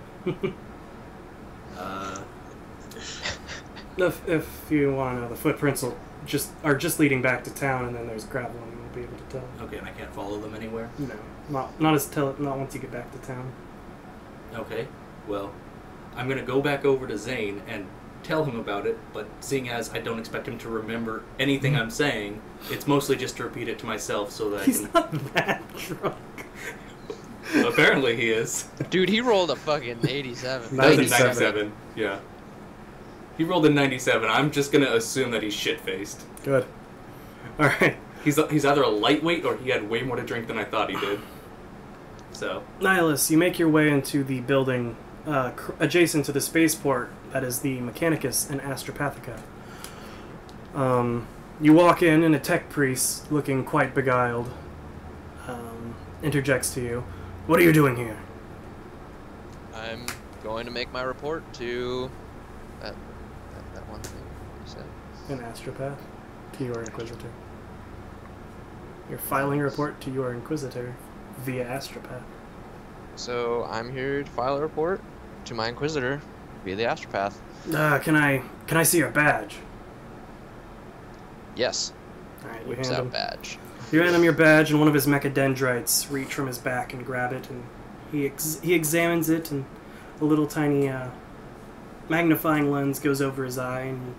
If you want to know, the footprints are just leading back to town, and then there's gravel, and you won't be able to tell. Okay, and I can't follow them anywhere? No, not once you get back to town. Okay, well, I'm gonna go back over to Zane and tell him about it, but seeing as I don't expect him to remember anything I'm saying, it's mostly just to repeat it to myself so that He's I can... not that drunk. Apparently he is. Dude, he rolled a fucking 87. That was a 97. 97, yeah. He rolled a 97. I'm just gonna assume that he's shit-faced. Good. All right. He's either a lightweight or he had way more to drink than I thought he did. So, Nihilus, you make your way into the building adjacent to the spaceport that is the Mechanicus and Astropathica. You walk in, and a tech priest, looking quite beguiled, interjects to you. What are you doing here? I'm going to make my report to that one thing you said. An Astropath? To your Inquisitor. You're filing a report to your Inquisitor via Astropath. So I'm here to file a report to my Inquisitor via the Astropath. Can I see your badge? Yes. Alright, you Whips hand out him. badge. You hand him your badge, and one of his mechadendrites reach from his back and grab it, and he examines it, and a little tiny magnifying lens goes over his eye, and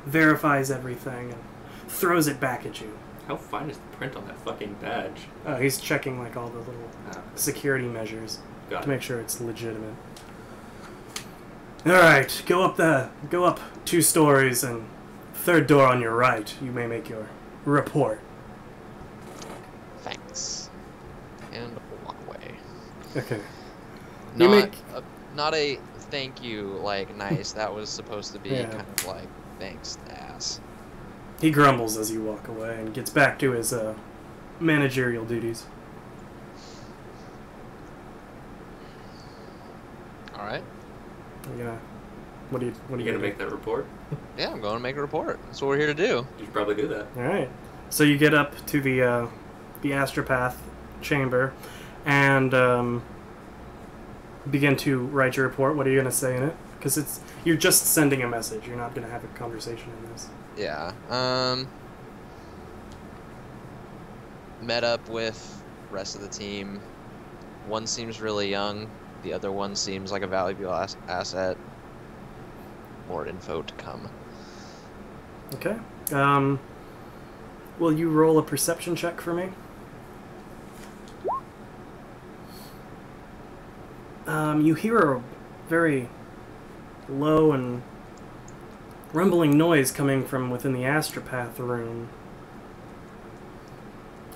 he verifies everything, and throws it back at you. how fine is the print on that fucking badge? He's checking like all the little security measures Got to it. make sure it's legitimate. All right, go up 2 stories, and third door on your right. You may make your report. Thanks. And walk away. Okay. You Not make- not a thank you like nice. That was supposed to be Yeah. kind of like thanks ass. He grumbles as you walk away and gets back to his managerial duties. All right. Yeah. What are you You gonna make that report? Yeah, I'm going to make a report. That's what we're here to do. You should probably do that. All right. So you get up to the Astropath chamber and begin to write your report. What are you going to say in it? Because you're just sending a message. You're not going to have a conversation in this. Yeah. Met up with rest of the team. One seems really young. The other one seems like a valuable asset. More info to come. Okay. Will you roll a perception check for me? You hear a very low and rumbling noise coming from within the Astropath room.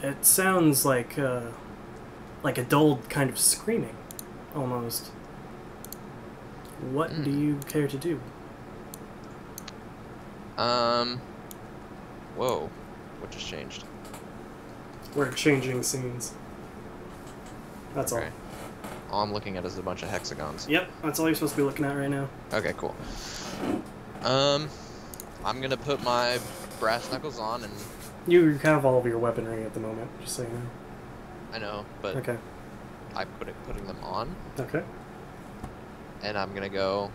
It sounds like a dull kind of screaming, almost. What do you care to do? Whoa. What just changed? We're changing scenes. That's Okay. All I'm looking at is a bunch of hexagons. all. Yep, that's all you're supposed to be looking at right now. Okay, cool. I'm gonna put my brass knuckles on and You have all of your weaponry at the moment, just so you know. I know, but Okay. I'm putting them on Okay. and I'm gonna go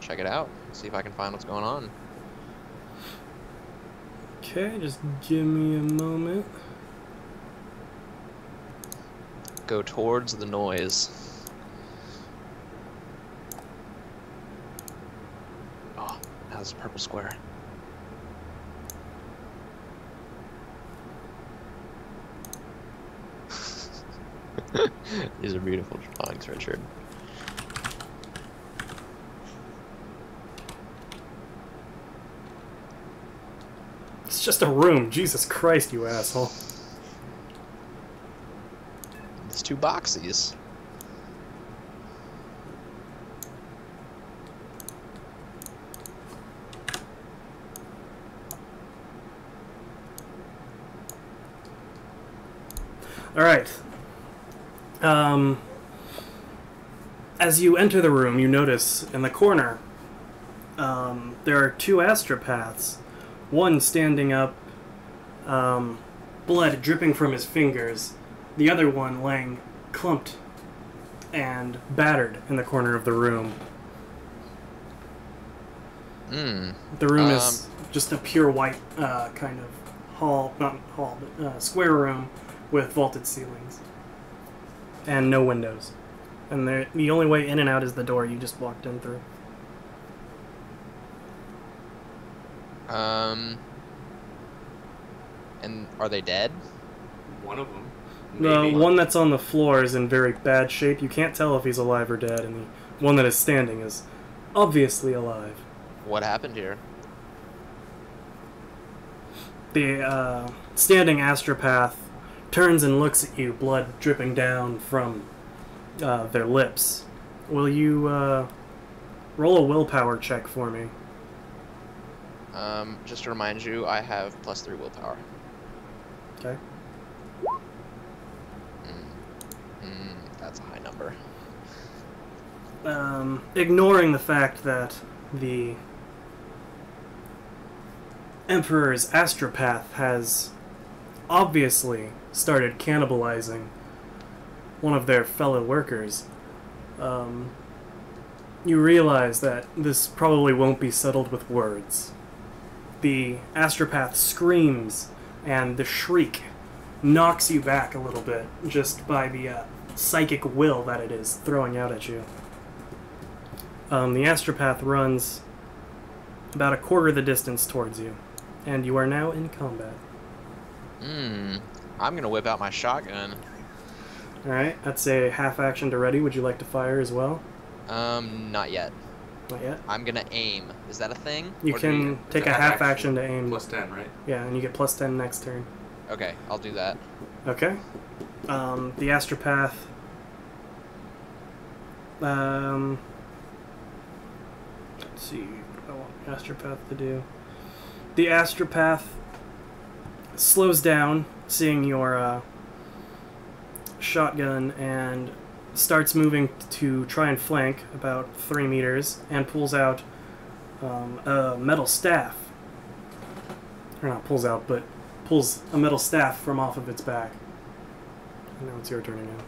check it out, see if I can find what's going on. Okay, just give me a moment. Go towards the noise. Oh, now there's a purple square. These are beautiful drawings, Richard. It's just a room. Jesus Christ, you asshole. It's 2 boxies. All right. As you enter the room, you notice in the corner there are two astropaths. One standing up, blood dripping from his fingers. The other one laying clumped and battered in the corner of the room. The room is just a pure white kind of square room with vaulted ceilings and no windows. And the only way in and out is the door you just walked in through. And are they dead? One of them. The Maybe. one that's on the floor is in very bad shape. You can't tell if he's alive or dead, and the one that is standing is obviously alive. What happened here? The standing astropath turns and looks at you, blood dripping down from their lips. Will you roll a willpower check for me? Just to remind you, I have +3 willpower. Okay. That's a high number. Ignoring the fact that the Emperor's astropath has obviously started cannibalizing one of their fellow workers, you realize that this probably won't be settled with words. The astropath screams, and the shriek knocks you back a little bit just by the psychic will that it is throwing out at you. The astropath runs about a quarter of the distance towards you, and you are now in combat. I'm gonna whip out my shotgun. Alright, that's a half action to ready. Would you like to fire as well? Not yet. Not yet? I'm gonna aim. Is that a thing? You Or do can take a half action to aim. Plus 10, right? Yeah, and you get plus 10 next turn. Okay, I'll do that. Okay. The astropath... let's see what I want the astropath to do. The astropath slows down, seeing your shotgun, and starts moving to try and flank about 3 meters, and pulls out a metal staff. Or not pulls out, but pulls a metal staff from off of its back. And now it's your turn again.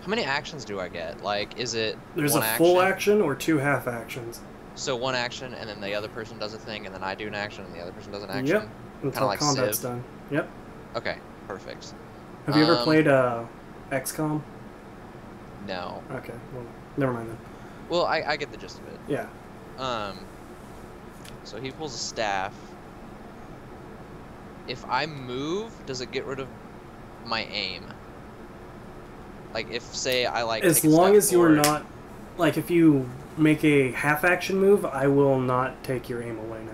How many actions do I get? Like, is it There's one a full action? action or 2 half actions. So one action, and then the other person does a thing, and then I do an action, and the other person does an action? Yep, until like combat's Civ? done. Yep. Okay, perfect. Have you ever played XCOM? No. Okay, well, never mind then. Well, I get the gist of it. Yeah. So he pulls a staff. If I move, does it get rid of my aim? Like, if, say, I, like, As take a long step as you're forward- not... Like, if you make a half-action move, I will not take your aim away now.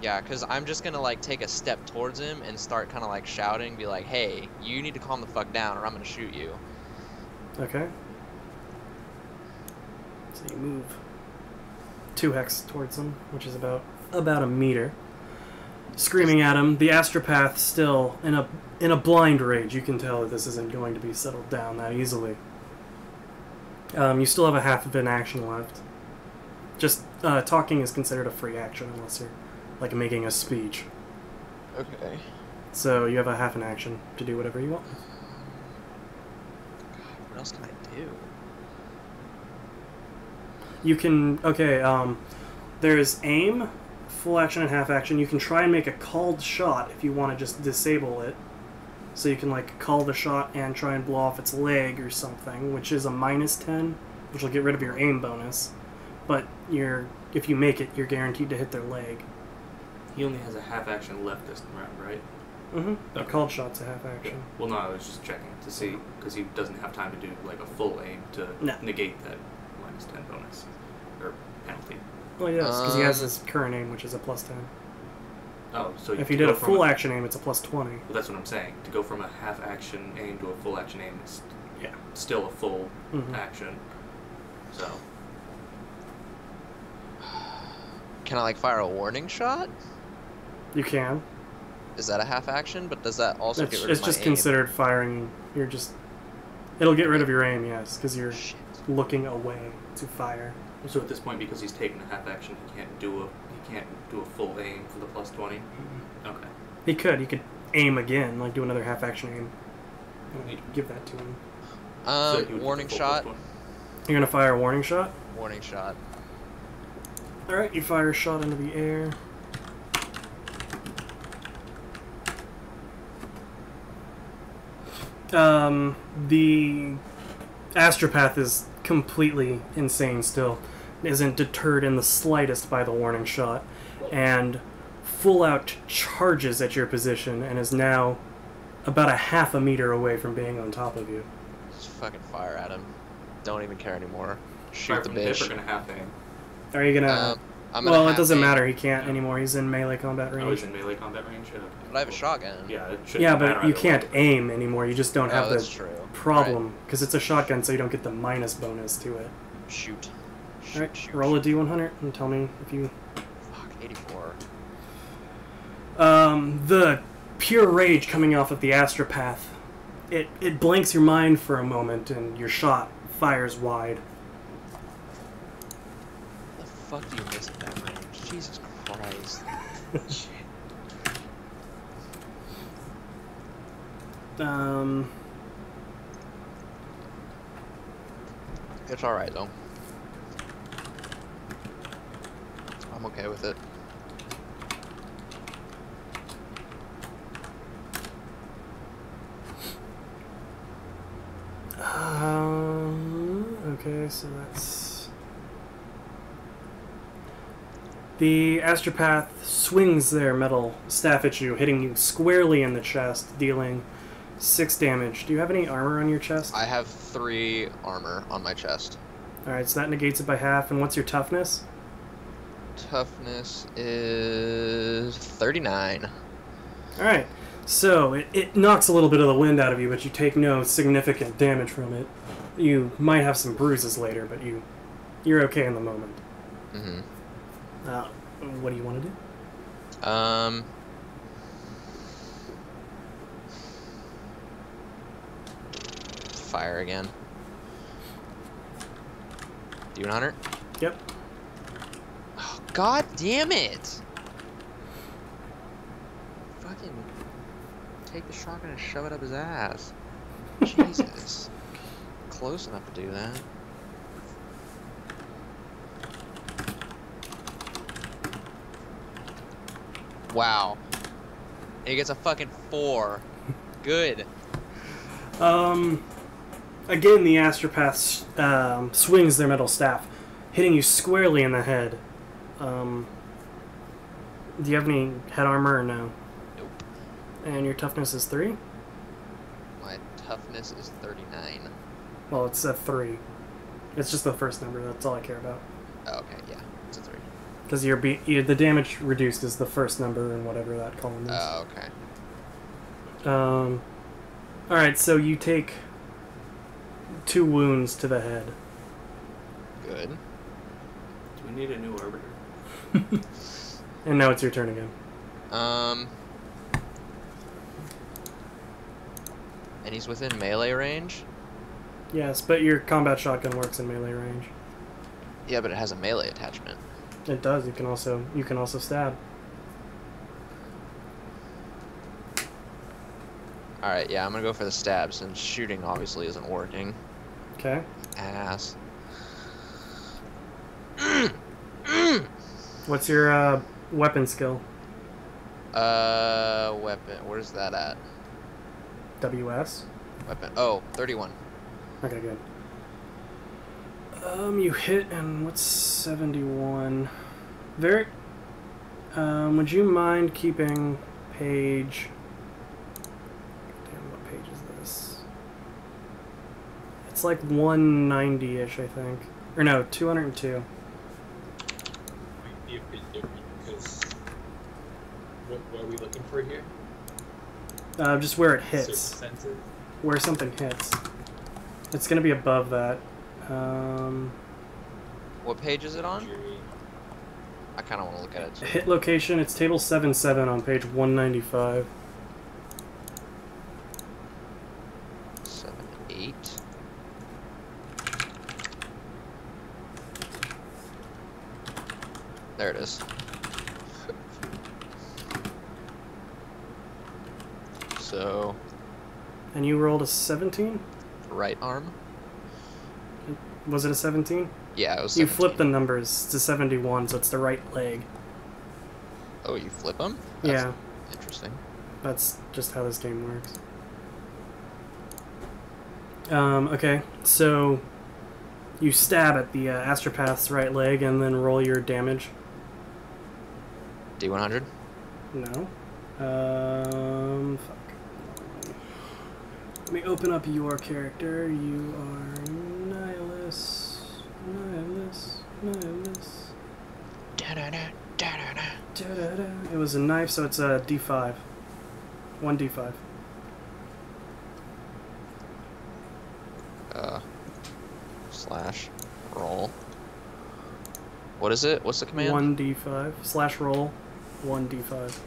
Yeah, because I'm just gonna, like, take a step towards him and start kind of, like, shouting, be like, hey, you need to calm the fuck down or I'm gonna shoot you. Okay. So you move 2 hex towards him, which is about a meter. Screaming at him, the astropath still in a blind rage. You can tell that this isn't going to be settled down that easily. You still have a half of an action left. Just talking is considered a free action unless you're like making a speech. Okay. So you have a half an action to do whatever you want. What else can I do? You can there's aim, full action and half action. You can try and make a called shot if you want to just disable it. So you can like call the shot and try and blow off its leg or something, which is a -10, which will get rid of your aim bonus. But if you make it, you're guaranteed to hit their leg. He only has a half action left this round, right? Mm-hmm. A Okay. called shot's a half action. Well, no, I was just checking to see, because he doesn't have time to do like a full aim to No. negate that -10 bonus or penalty. Well, yes, because he has his current aim, which is a +10. Oh, so If to you did go a from full action aim, it's a +20. Well, that's what I'm saying. To go from a half action aim to a full action aim is Yeah. still a full Mhm. action. So Can I, like, fire a warning shot? You can. Is that a half action? But does that also get rid It's of my just aim? considered firing. You're just... It'll get rid of your aim, yes, because you're Shit. looking away to fire. So at this point, because he's taken a half action, he can't do a full aim for the plus 20. Okay. He could aim again, like do another half action aim. And give that to him. So he would get Warning the full shot. plus You're gonna fire a warning shot? Warning shot. Alright, you fire a shot into the air. The astropath is completely insane still. Isn't deterred in the slightest by the warning shot, and full out charges at your position and is now about a half a meter away from being on top of you. Just fucking fire at him. Don't even care anymore. Shoot Fire the from the hip bitch. or gonna half aim? Are you gonna... I'm gonna well, it half doesn't aim, matter. He can't anymore. He's in melee combat range. Oh, he's in melee combat range? Okay. But I have a shotgun. Yeah, it shouldn't Yeah, matter but you either can't way. aim anymore. You just don't have Oh, the that's true. problem because it's a shotgun, so you don't get the minus bonus to it. Shoot. Shoot, Alright, shoot, roll a shoot. d100 and tell me if you... Fuck, 84. The pure rage coming off of the astropath, it blanks your mind for a moment, and your shot fires wide. How the fuck do you miss at that range? Jesus Christ. It's alright though. I'm okay with it. Okay, so that's... The astropath swings their metal staff at you, hitting you squarely in the chest, dealing 6 damage. Do you have any armor on your chest? I have 3 armor on my chest. Alright, so that negates it by half, and what's your toughness? Toughness is 39. Alright, so it knocks a little bit of the wind out of you, but you take no significant damage from it. You might have some bruises later, but you're okay in the moment. Mm-hmm. What do you want to do? Fire again. Demon Hunter? Yep. Oh, God damn it! Fucking take the shotgun and shove it up his ass. Jesus. Close enough to do that. Wow. And he gets a fucking 4. Good. Again, the astropath swings their metal staff, hitting you squarely in the head. Do you have any head armor or no? Nope. And your toughness is 3? My toughness is 39. Well, it's a 3. It's just the first number, that's all I care about. Oh, okay, yeah. It's a 3. Because the damage reduced is the first number in whatever that column is. Oh, okay. Alright, so you take 2 wounds to the head. Good. Do we need a new arbiter? And now it's your turn again. And he's within melee range? Yes, but your combat shotgun works in melee range. Yeah, but it has a melee attachment. It does. You can also stab. Alright, yeah, I'm gonna go for the stab since shooting obviously isn't working. Okay. Ass. What's your weapon skill? Weapon. Where's that at? WS. Weapon. Oh, 31. Okay, good. You hit, and what's 71? Very. Would you mind keeping page? Damn, what page is this? It's like 190-ish, I think. Or no, 202. Might be a bit different because what are we looking for here? Just where it Surface hits. senses? Where something hits. It's gonna be above that. What page is it on? Jury. I kind of want to look at it too. Hit location, it's table 7-7 on page 195. 7, 8. There it is. So, And you rolled a 17? right arm? Was it a 17? Yeah, it was You 17. flip the numbers to 71, so it's the right leg. Oh, you flip them? Yeah, Interesting. that's just how this game works. Okay, so you stab at the astropath's right leg and then roll your damage. D100? No. Fuck. Let me open up your character. You are Nihilus. Nihilus. Nihilus. Da-da-da, da-da-da. Da-da-da. It was a knife, so it's a D5. 1d5. Slash roll. What is it? What's the command? 1d5. Slash roll. 1d5.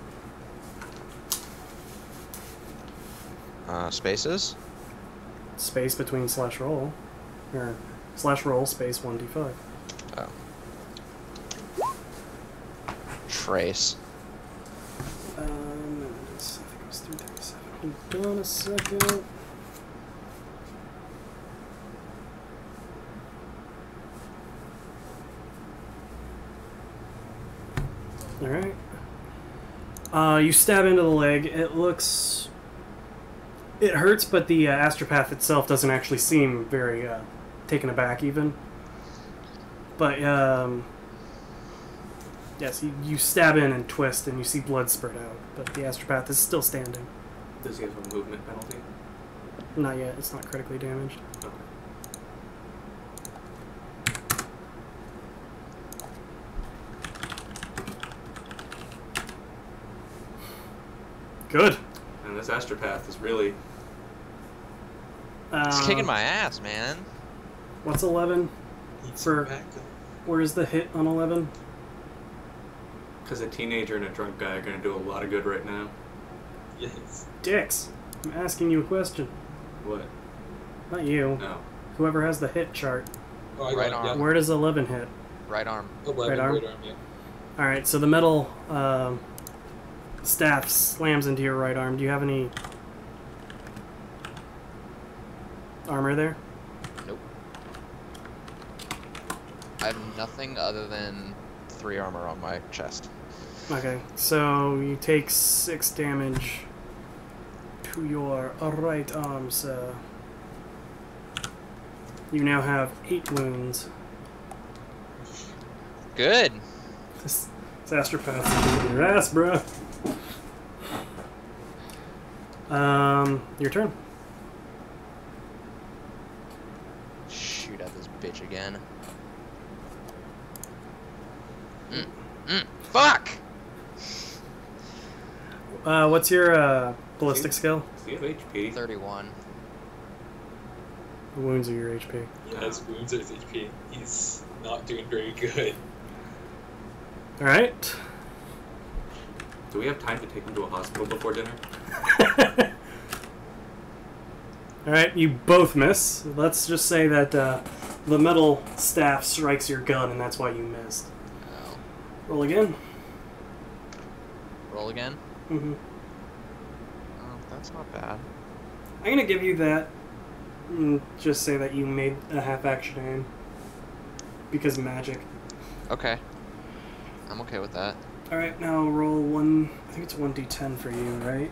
Spaces? Space between slash roll. Or slash roll space 1d5. Oh. Trace. I think it was 337. Hold on a second. Alright. You stab into the leg. It looks... It hurts, but the astropath itself doesn't actually seem very taken aback even. But, yes, you stab in and twist and you see blood spurt out. But the astropath is still standing. Does he have a movement penalty? Not yet. It's not critically damaged. Okay. Good. And this astropath is really... It's kicking my ass, man. What's 11? Needs For- some backup. Where's the hit on 11? Because a teenager and a drunk guy are going to do a lot of good right now. Yes. Dix. I'm asking you a question. What? Not you. No. Whoever has the hit chart. Oh, I Right got it, arm. yeah. Where does 11 hit? Right arm. 11, Right arm? yeah. Alright, so the metal staff slams into your right arm. Do you have any armor there? Nope. I have nothing other than 3 armor on my chest. Okay, so you take 6 damage to your right arm, sir. You now have 8 wounds. Good. This astropath is kicking your ass, bro. Your turn. Shoot at this bitch again. Fuck! What's your ballistic skill? Does he have HP? 31. The wounds are your HP. Yeah, his wounds are his HP. He's not doing very good. Alright. Do we have time to take him to a hospital before dinner? Alright, you both miss. Let's just say that the metal staff strikes your gun and that's why you missed. Oh. Roll again. Roll again? Mm-hmm. Oh, that's not bad. I'm gonna give you that. And just say that you made a half action aim. Because magic. Okay. I'm okay with that. Alright, now roll one. I think it's 1d10 for you, right?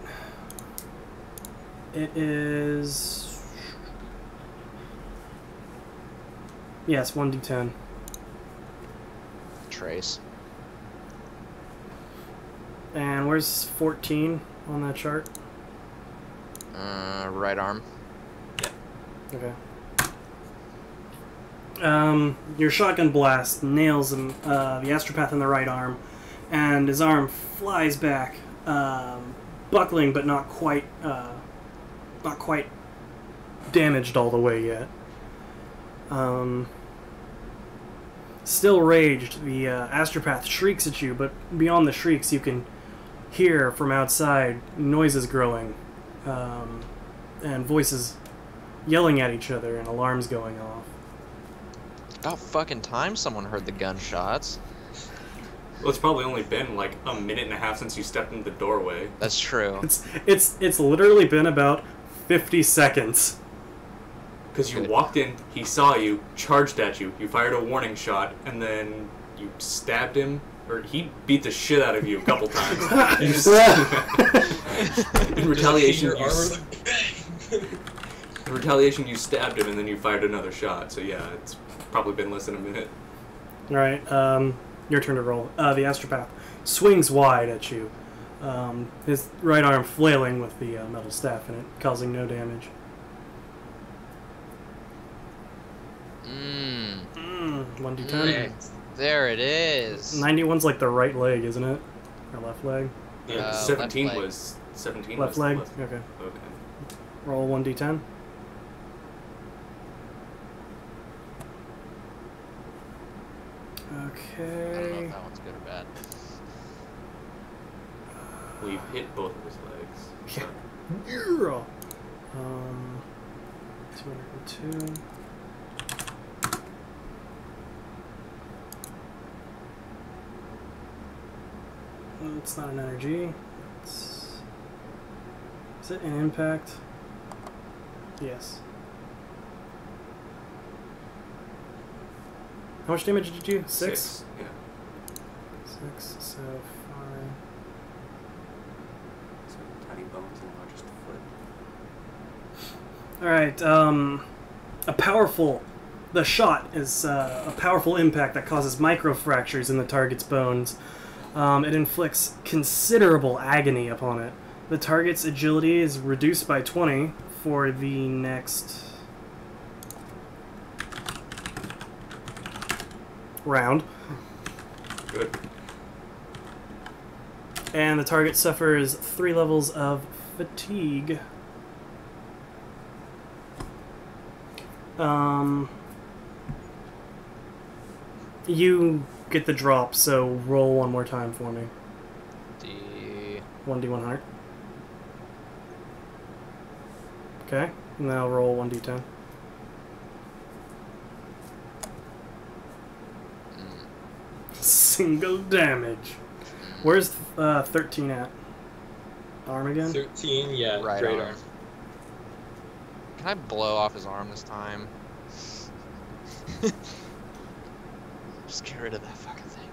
It is. Yes, 1d10. Trace. And where's 14 on that chart? Right arm. Okay. Your shotgun blast nails him, the astropath in the right arm, and his arm flies back, buckling but not quite damaged all the way yet. Still raged, the astropath shrieks at you, but beyond the shrieks, you can hear from outside noises growing, and voices yelling at each other and alarms going off. It's about fucking time someone heard the gunshots. Well, it's probably only been like a minute and a half since you stepped into the doorway. That's true. It's literally been about 50 seconds. Because you walked in, he saw you, charged at you, you fired a warning shot, and then you stabbed him, or he beat the shit out of you a couple times. In retaliation, you stabbed him, and then you fired another shot. So yeah, it's probably been less than a minute. All right, your turn to roll. The astropath swings wide at you, his right arm flailing with the metal staff in it, causing no damage. 1d10. There it is. 91's like the right leg, isn't it? Or left leg? Yeah, left 17 leg. was 17. Left was leg? left. Okay. Okay. Roll 1d10. I don't know Okay. if that one's good or bad. Well, you've hit both of his legs. So. Yeah. 202. It's not an energy. Is it an impact? Yes. How much damage did you do? 6? Yeah. 6, so 5. So tiny bones and largest foot. Alright, the shot is a powerful impact that causes microfractures in the target's bones. It inflicts considerable agony upon it. The target's agility is reduced by 20 for the next round. Good. And the target suffers 3 levels of fatigue. You get the drop, so roll one more time for me. 1d1 heart. Okay, now roll 1d10. Single damage. Where's 13 at? Arm again? 13, yeah, Right right arm. arm. Can I blow off his arm this time? Just get rid of that fucking thing.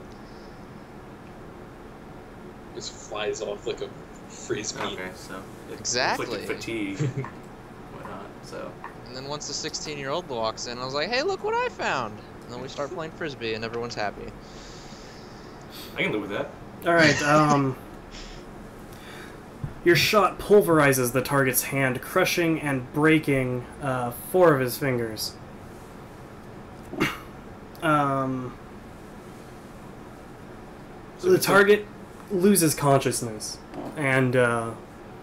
Just flies off like a frisbee. Okay, so it Exactly. inflicted fatigue. Whatnot. So And then once the 16-year-old walks in, I was like, hey, look what I found. And then we start playing frisbee, and everyone's happy. I can live with that. Alright, your shot pulverizes the target's hand, crushing and breaking 4 of his fingers. The target loses consciousness and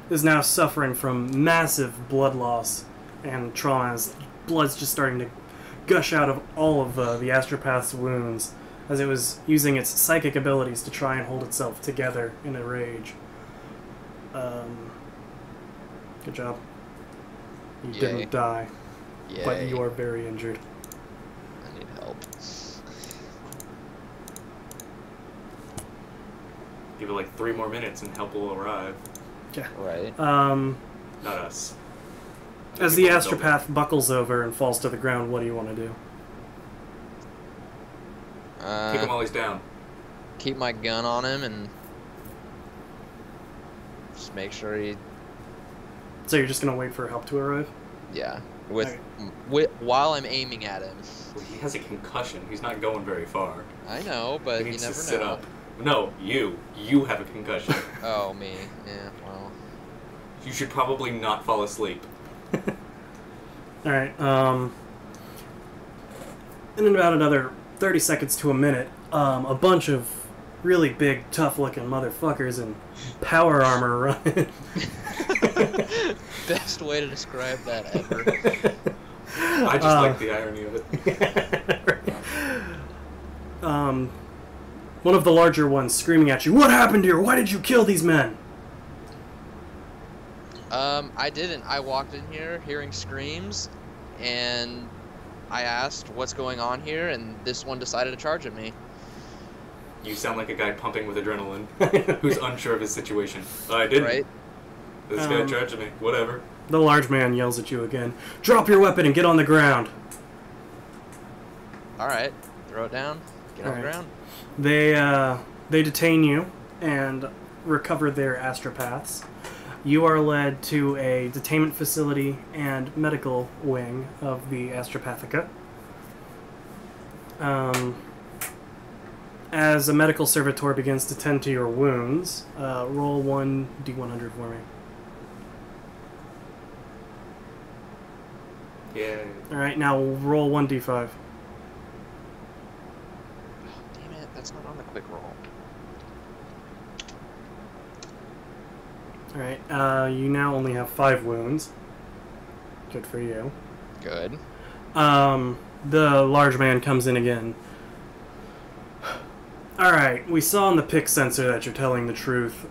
is now suffering from massive blood loss and trauma as blood's just starting to gush out of all of the astropath's wounds as it was using its psychic abilities to try and hold itself together in a rage. Good job. You Yay. didn't die, Yay. but you are very injured. I need help. Give it like 3 more minutes and help will arrive. Yeah. Right. Not us. As the People in building. astropath buckles over and falls to the ground, what do you want to do? Kick him while he's down. Keep my gun on him and just make sure he, So you're just going to wait for help to arrive? yeah, Okay. while I'm aiming at him. Well, he has a concussion. He's not going very far. I know, but He you needs never to know. sit up. No, you. You have a concussion. Oh, me. Yeah, well. You should probably not fall asleep. Alright, in about another 30 seconds to a minute, a bunch of really big, tough-looking motherfuckers in power armor run. Best way to describe that ever. I just like the irony of it. one of the larger ones screaming at you, "What happened here? Why did you kill these men?" I didn't. I walked in here hearing screams, and I asked what's going on here, and this one decided to charge at me. You sound like a guy pumping with adrenaline who's unsure of his situation. I didn't. Right? This guy charged me. Whatever. The large man yells at you again, "Drop your weapon and get on the ground." Alright. Throw it down. Get on the Alright. ground. They detain you and recover their astropaths. You are led to a detainment facility and medical wing of the Astropathica. As a medical servitor begins to tend to your wounds, roll 1d100 for me. Yeah. Alright, now roll 1d5. Damn it, that's not on the quick roll. Alright, you now only have 5 wounds. Good for you. Good. The large man comes in again. Alright, we saw in the pick sensor that you're telling the truth.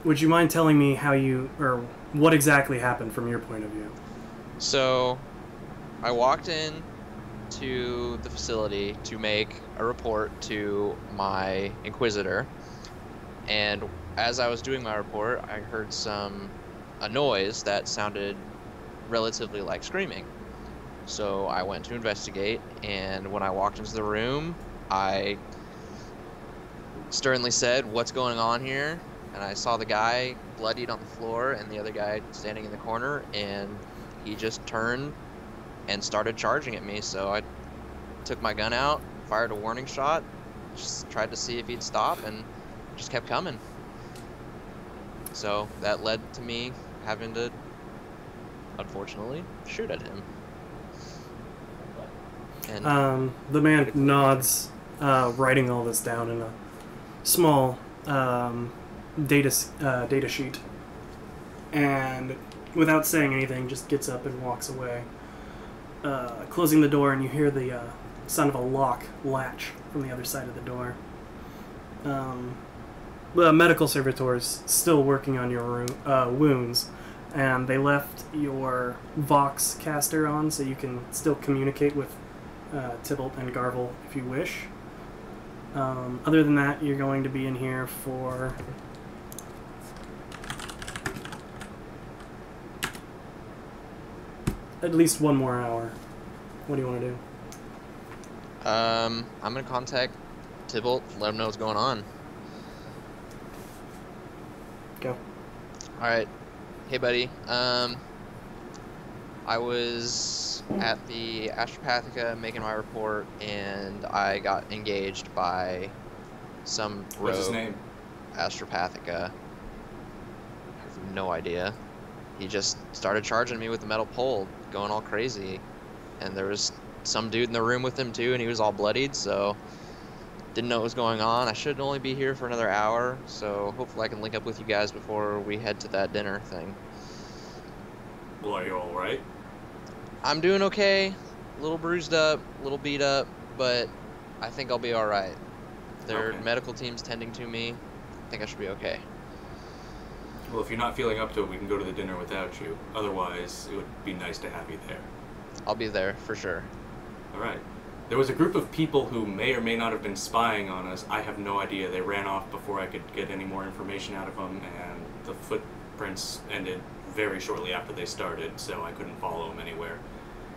Would you mind telling me how or what exactly happened from your point of view? So, I walked in to the facility to make a report to my Inquisitor, and as I was doing my report, I heard a noise that sounded relatively like screaming. So I went to investigate, and when I walked into the room, I sternly said, "What's going on here?" And I saw the guy bloodied on the floor and the other guy standing in the corner, and he just turned and started charging at me. So I took my gun out, fired a warning shot, just tried to see if he'd stop, and just kept coming. So that led to me having to, unfortunately, shoot at him. And The man nods, writing all this down in a small data sheet, and without saying anything, just gets up and walks away, closing the door, and you hear the sound of a lock latch from the other side of the door. The medical servitors still working on your wounds, and they left your Vox caster on so you can still communicate with Tybalt and Garvel if you wish. Other than that, you're going to be in here for at least 1 more hour. What do you want to do? I'm gonna contact Tybalt, let him know what's going on. Go. Alright. Hey, buddy. I was at the Astropathica making my report, and I got engaged by some What's his rogue name? Astropathica. I have no idea. He just started charging me with the metal pole, going all crazy. And there was some dude in the room with him too, and he was all bloodied, so didn't know what was going on. I should only be here for another hour, so hopefully I can link up with you guys before we head to that dinner thing. Well, are you alright? I'm doing okay. A little bruised up, a little beat up, but I think I'll be alright. Their Okay. medical team's tending to me. I think I should be okay. Well, if you're not feeling up to it, we can go to the dinner without you. Otherwise, it would be nice to have you there. I'll be there for sure. Alright. There was a group of people who may or may not have been spying on us. I have no idea. They ran off before I could get any more information out of them, and the footprints ended very shortly after they started, so I couldn't follow them anywhere.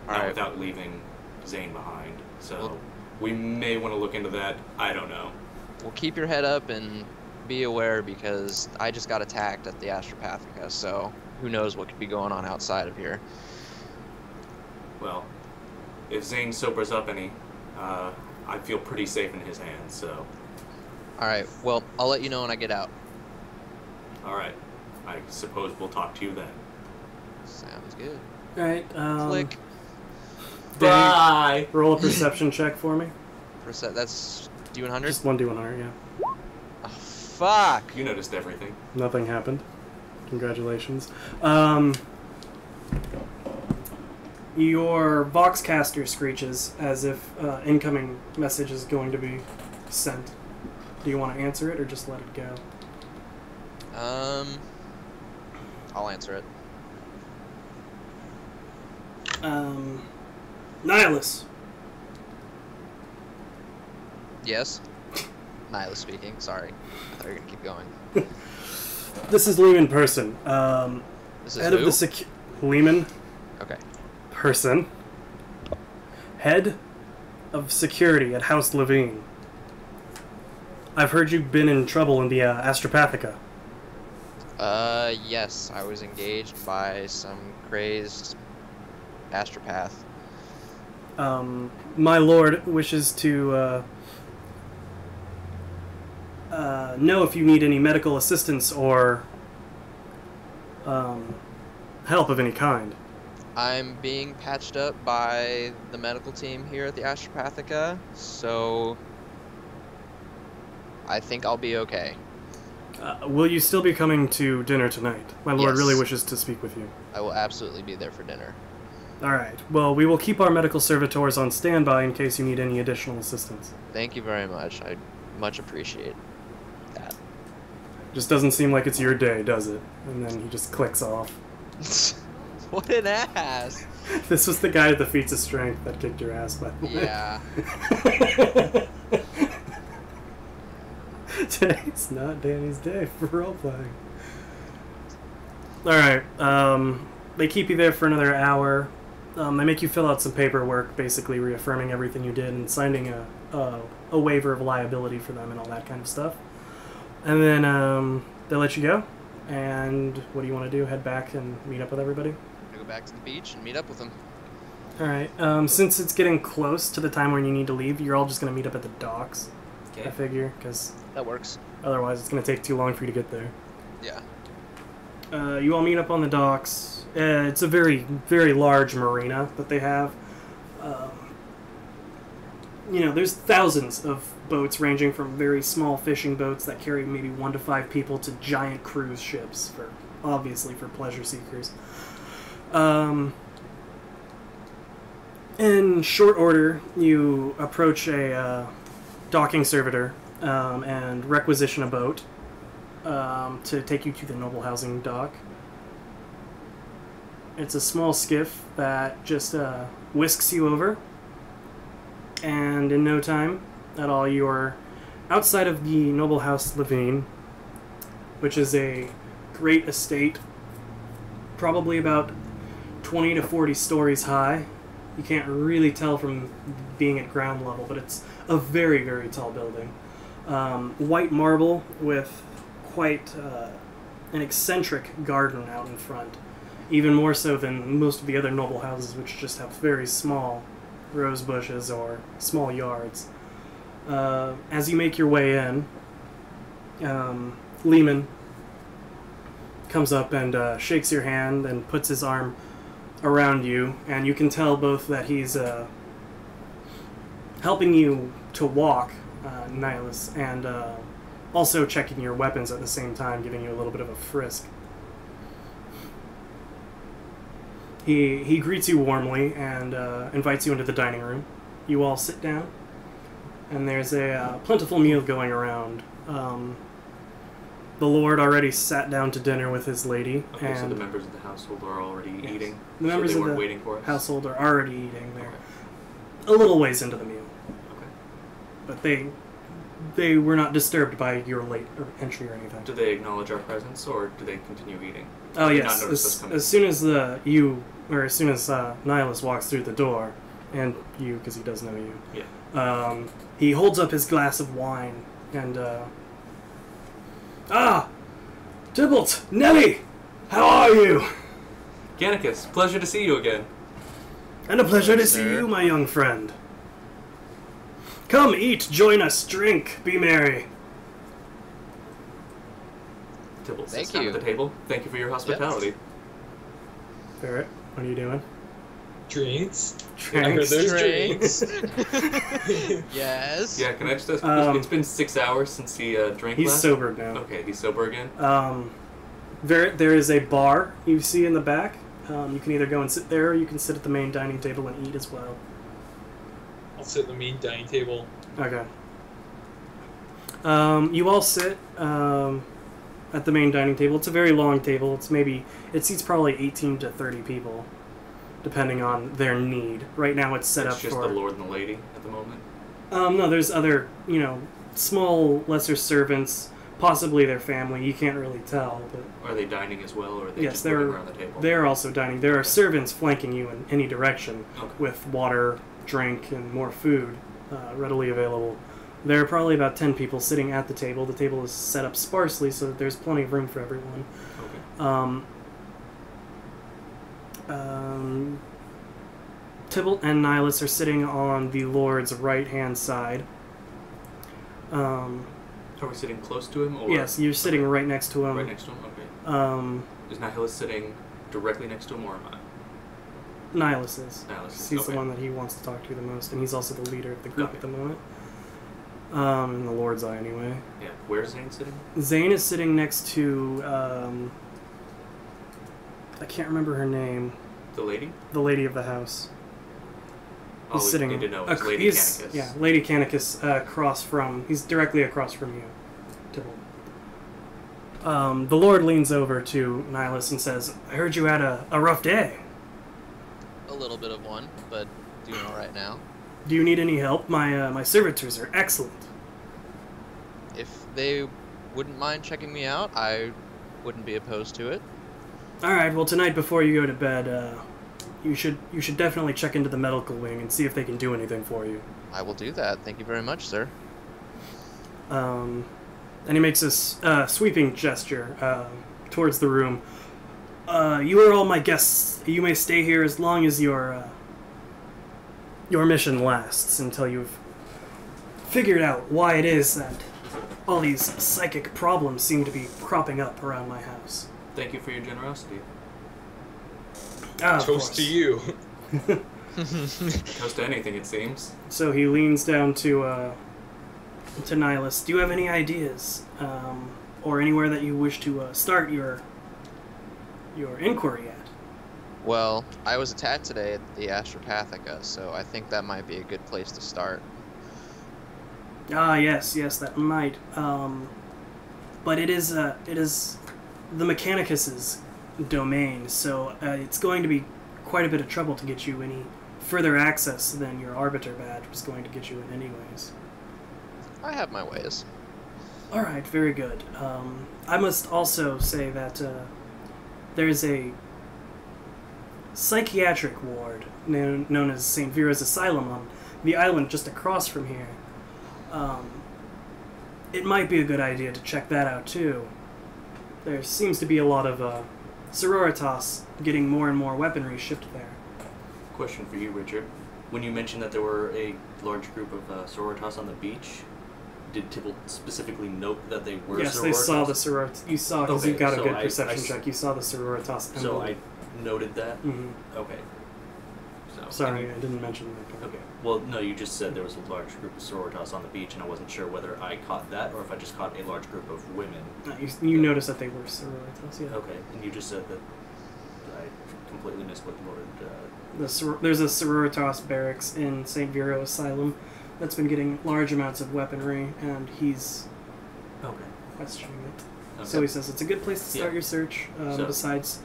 Not Alright. without leaving Zane behind. So Well- we may want to look into that. I don't know. Well, keep your head up and be aware, because I just got attacked at the Astropathica, so who knows what could be going on outside of here. Well, if Zane sobers up any, I feel pretty safe in his hands, so... Alright, well, I'll let you know when I get out. Alright. I suppose we'll talk to you then. Sounds good. Alright, Click. Danny, roll a perception check for me. That's D100? Just 1d100, yeah. Oh, fuck! You noticed everything. Nothing happened. Congratulations. Your Voxcaster screeches as if incoming message is going to be sent. Do you want to answer it or just let it go? I'll answer it. Nihilus. Yes? Nyla speaking, sorry. I thought you were gonna keep going. This is Lehman Person. This is Head who? of the Lehman Okay. Person. Head of security at House Levine. I've heard you've been in trouble in the Astropathica. Yes, I was engaged by some crazed astropath. My lord wishes to know if you need any medical assistance or help of any kind. I'm being patched up by the medical team here at the Astropathica, so I think I'll be okay. Will you still be coming to dinner tonight? My lord Yes. really wishes to speak with you. I will absolutely be there for dinner. Alright, well, we will keep our medical servitors on standby in case you need any additional assistance. Thank you very much. I much appreciate that. Just doesn't seem like it's your day, does it? And then he just clicks off. What an ass! This was the guy with the feats of strength that kicked your ass, by the way. Yeah. Today's not Danny's day for roleplaying. Alright, they keep you there for another hour. They make you fill out some paperwork, basically reaffirming everything you did and signing a waiver of liability for them and all that kind of stuff. And then they let you go. And what do you want to do? Head back and meet up with everybody? I'm gonna go back to the beach and meet up with them. Alright, since it's getting close to the time when you need to leave, you're all just going to meet up at the docks, Okay. I figure, because That works. otherwise it's going to take too long for you to get there. Yeah. You all meet up on the docks. It's a very, very large marina that they have. There's thousands of boats ranging from very small fishing boats that carry maybe 1 to 5 people to giant cruise ships, obviously for pleasure seekers. In short order, you approach a docking servitor and requisition a boat to take you to the Noble Housing dock. It's a small skiff that just whisks you over, and in no time at all you are outside of the Noble House Levine, which is a great estate, probably about 20 to 40 stories high. You can't really tell from being at ground level, but it's a very, very tall building. White marble with quite an eccentric garden out in front, even more so than most of the other noble houses, which just have very small rose bushes or small yards. As you make your way in, Lehman comes up and shakes your hand and puts his arm around you, and you can tell both that he's helping you to walk, Nihilus, and also checking your weapons at the same time, giving you a little bit of a frisk. He greets you warmly and invites you into the dining room. You all sit down, and there's a plentiful meal going around. The Lord already sat down to dinner with his lady. Okay, and so the members of the household are already eating. The members so they of weren't the waiting for us. household are already eating. They're Okay. a little ways into the meal, Okay. but they were not disturbed by your late entry or anything. Do they acknowledge our presence, or do they continue eating? Oh Did yes, not notice us coming. as soon as Nihilus walks through the door, and you, because he does know you, Yeah. he holds up his glass of wine and Tybalt, Nelly, how are you? Gannicus, pleasure to see you again. And a pleasure to Sir. see you, my young friend. Come, eat, join us, drink, be merry. Tybalt Thank sits down you. at the table. Thank you for your hospitality. Barrett, what are you doing? Drinks. Drinks. There's Drinks. drinks. Yes. Yeah, can I just ask? It's been 6 hours since he drank He's last. sober now. Okay, he's sober again. There is a bar you see in the back. You can either go and sit there, or you can sit at the main dining table and eat as well. I'll sit at the main dining table. Okay. You all sit at the main dining table. It's a very long table. It seats probably 18 to 30 people, depending on their need. Right now, it's set up for... It's just the lord and the lady at the moment? No, there's other, small, lesser servants, possibly their family. You can't really tell. But are they dining as well, or are they yes, just sitting around the table? They're also dining. There are servants flanking you in any direction Okay. with water, drink, and more food readily available. There are probably about 10 people sitting at the table. The table is set up sparsely so that there's plenty of room for everyone. Okay. Tybalt and Nihilus are sitting on the Lord's right-hand side. Are we sitting close to him? Or? Yes, you're sitting right next to him. Right next to him? Okay. Is Nihilus sitting directly next to him, or am I? Nihilus is. He's okay. the one that he wants to talk to the most, and he's also the leader of the group Okay. at the moment. In the Lord's Eye, anyway. Yeah. Where's Zane sitting? Zane is sitting next to, I can't remember her name. The lady? The lady of the house. All He's we sitting. need to know is Lady Canicus. Yeah, Lady Canicus across from. He's directly across from you, Tybalt. The Lord leans over to Nihilus and says, "I heard you had a rough day. A little bit of one, but doing all right now. Do you need any help? My servitors are excellent." If they wouldn't mind checking me out, I wouldn't be opposed to it. All right. Well, tonight before you go to bed, you should definitely check into the medical wing and see if they can do anything for you. I will do that. Thank you very much, sir. And he makes this sweeping gesture towards the room. You are all my guests. You may stay here as long as your mission lasts, until you've figured out why it is that all these psychic problems seem to be cropping up around my house. Thank you for your generosity. Toast to you. Toast to anything, it seems. So he leans down to Nihilus. Do you have any ideas, or anywhere that you wish to start your inquiry at? Well, I was attacked today at the Astropathica, so I think that might be a good place to start. Ah, yes, that might. But it is the Mechanicus's domain, so it's going to be quite a bit of trouble to get you any further access than your Arbiter badge was going to get you in anyways. I have my ways. Alright, very good. I must also say that there's a psychiatric ward known as St. Vera's Asylum on the island just across from here. It might be a good idea to check that out too. There seems to be a lot of Sororitas getting more and more weaponry shipped there. Question for you, Richard. When you mentioned that there were a large group of Sororitas on the beach, did Tybalt specifically note that they were Yes, Sororitas? they saw the Sororitas. You saw, because Okay, you got a so good I perception check. You saw the Sororitas emblem. So I noted that? Mm-hmm. Okay. So, Sorry, I didn't mention that. Okay. Well, no, you just said there was a large group of Sororitas on the beach, and I wasn't sure whether I caught that or if I just caught a large group of women. No, you noticed that they were Sororitas, yeah. Okay, and you just said that I completely missed what the Lord... There's a Sororitas barracks in St. Vero Asylum that's been getting large amounts of weaponry, and he's Okay. questioning it. Okay. So he says it's a good place to start Yeah. your search, So- besides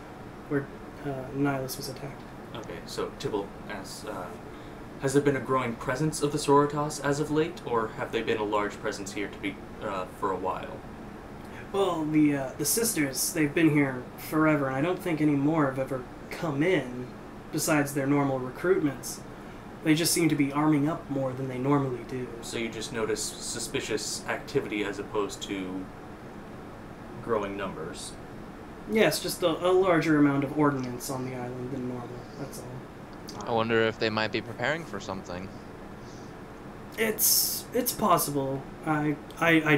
where Nihilus was attacked. Okay, so Tybalt asks, has there been a growing presence of the Sororitas as of late, or have they been a large presence here to be for a while? Well, the sisters, they've been here forever, and I don't think any more have ever come in, besides their normal recruitments. They just seem to be arming up more than they normally do. So you just notice suspicious activity as opposed to growing numbers. Yes, just a larger amount of ordnance on the island than normal, that's all. I wonder if they might be preparing for something. It's possible. I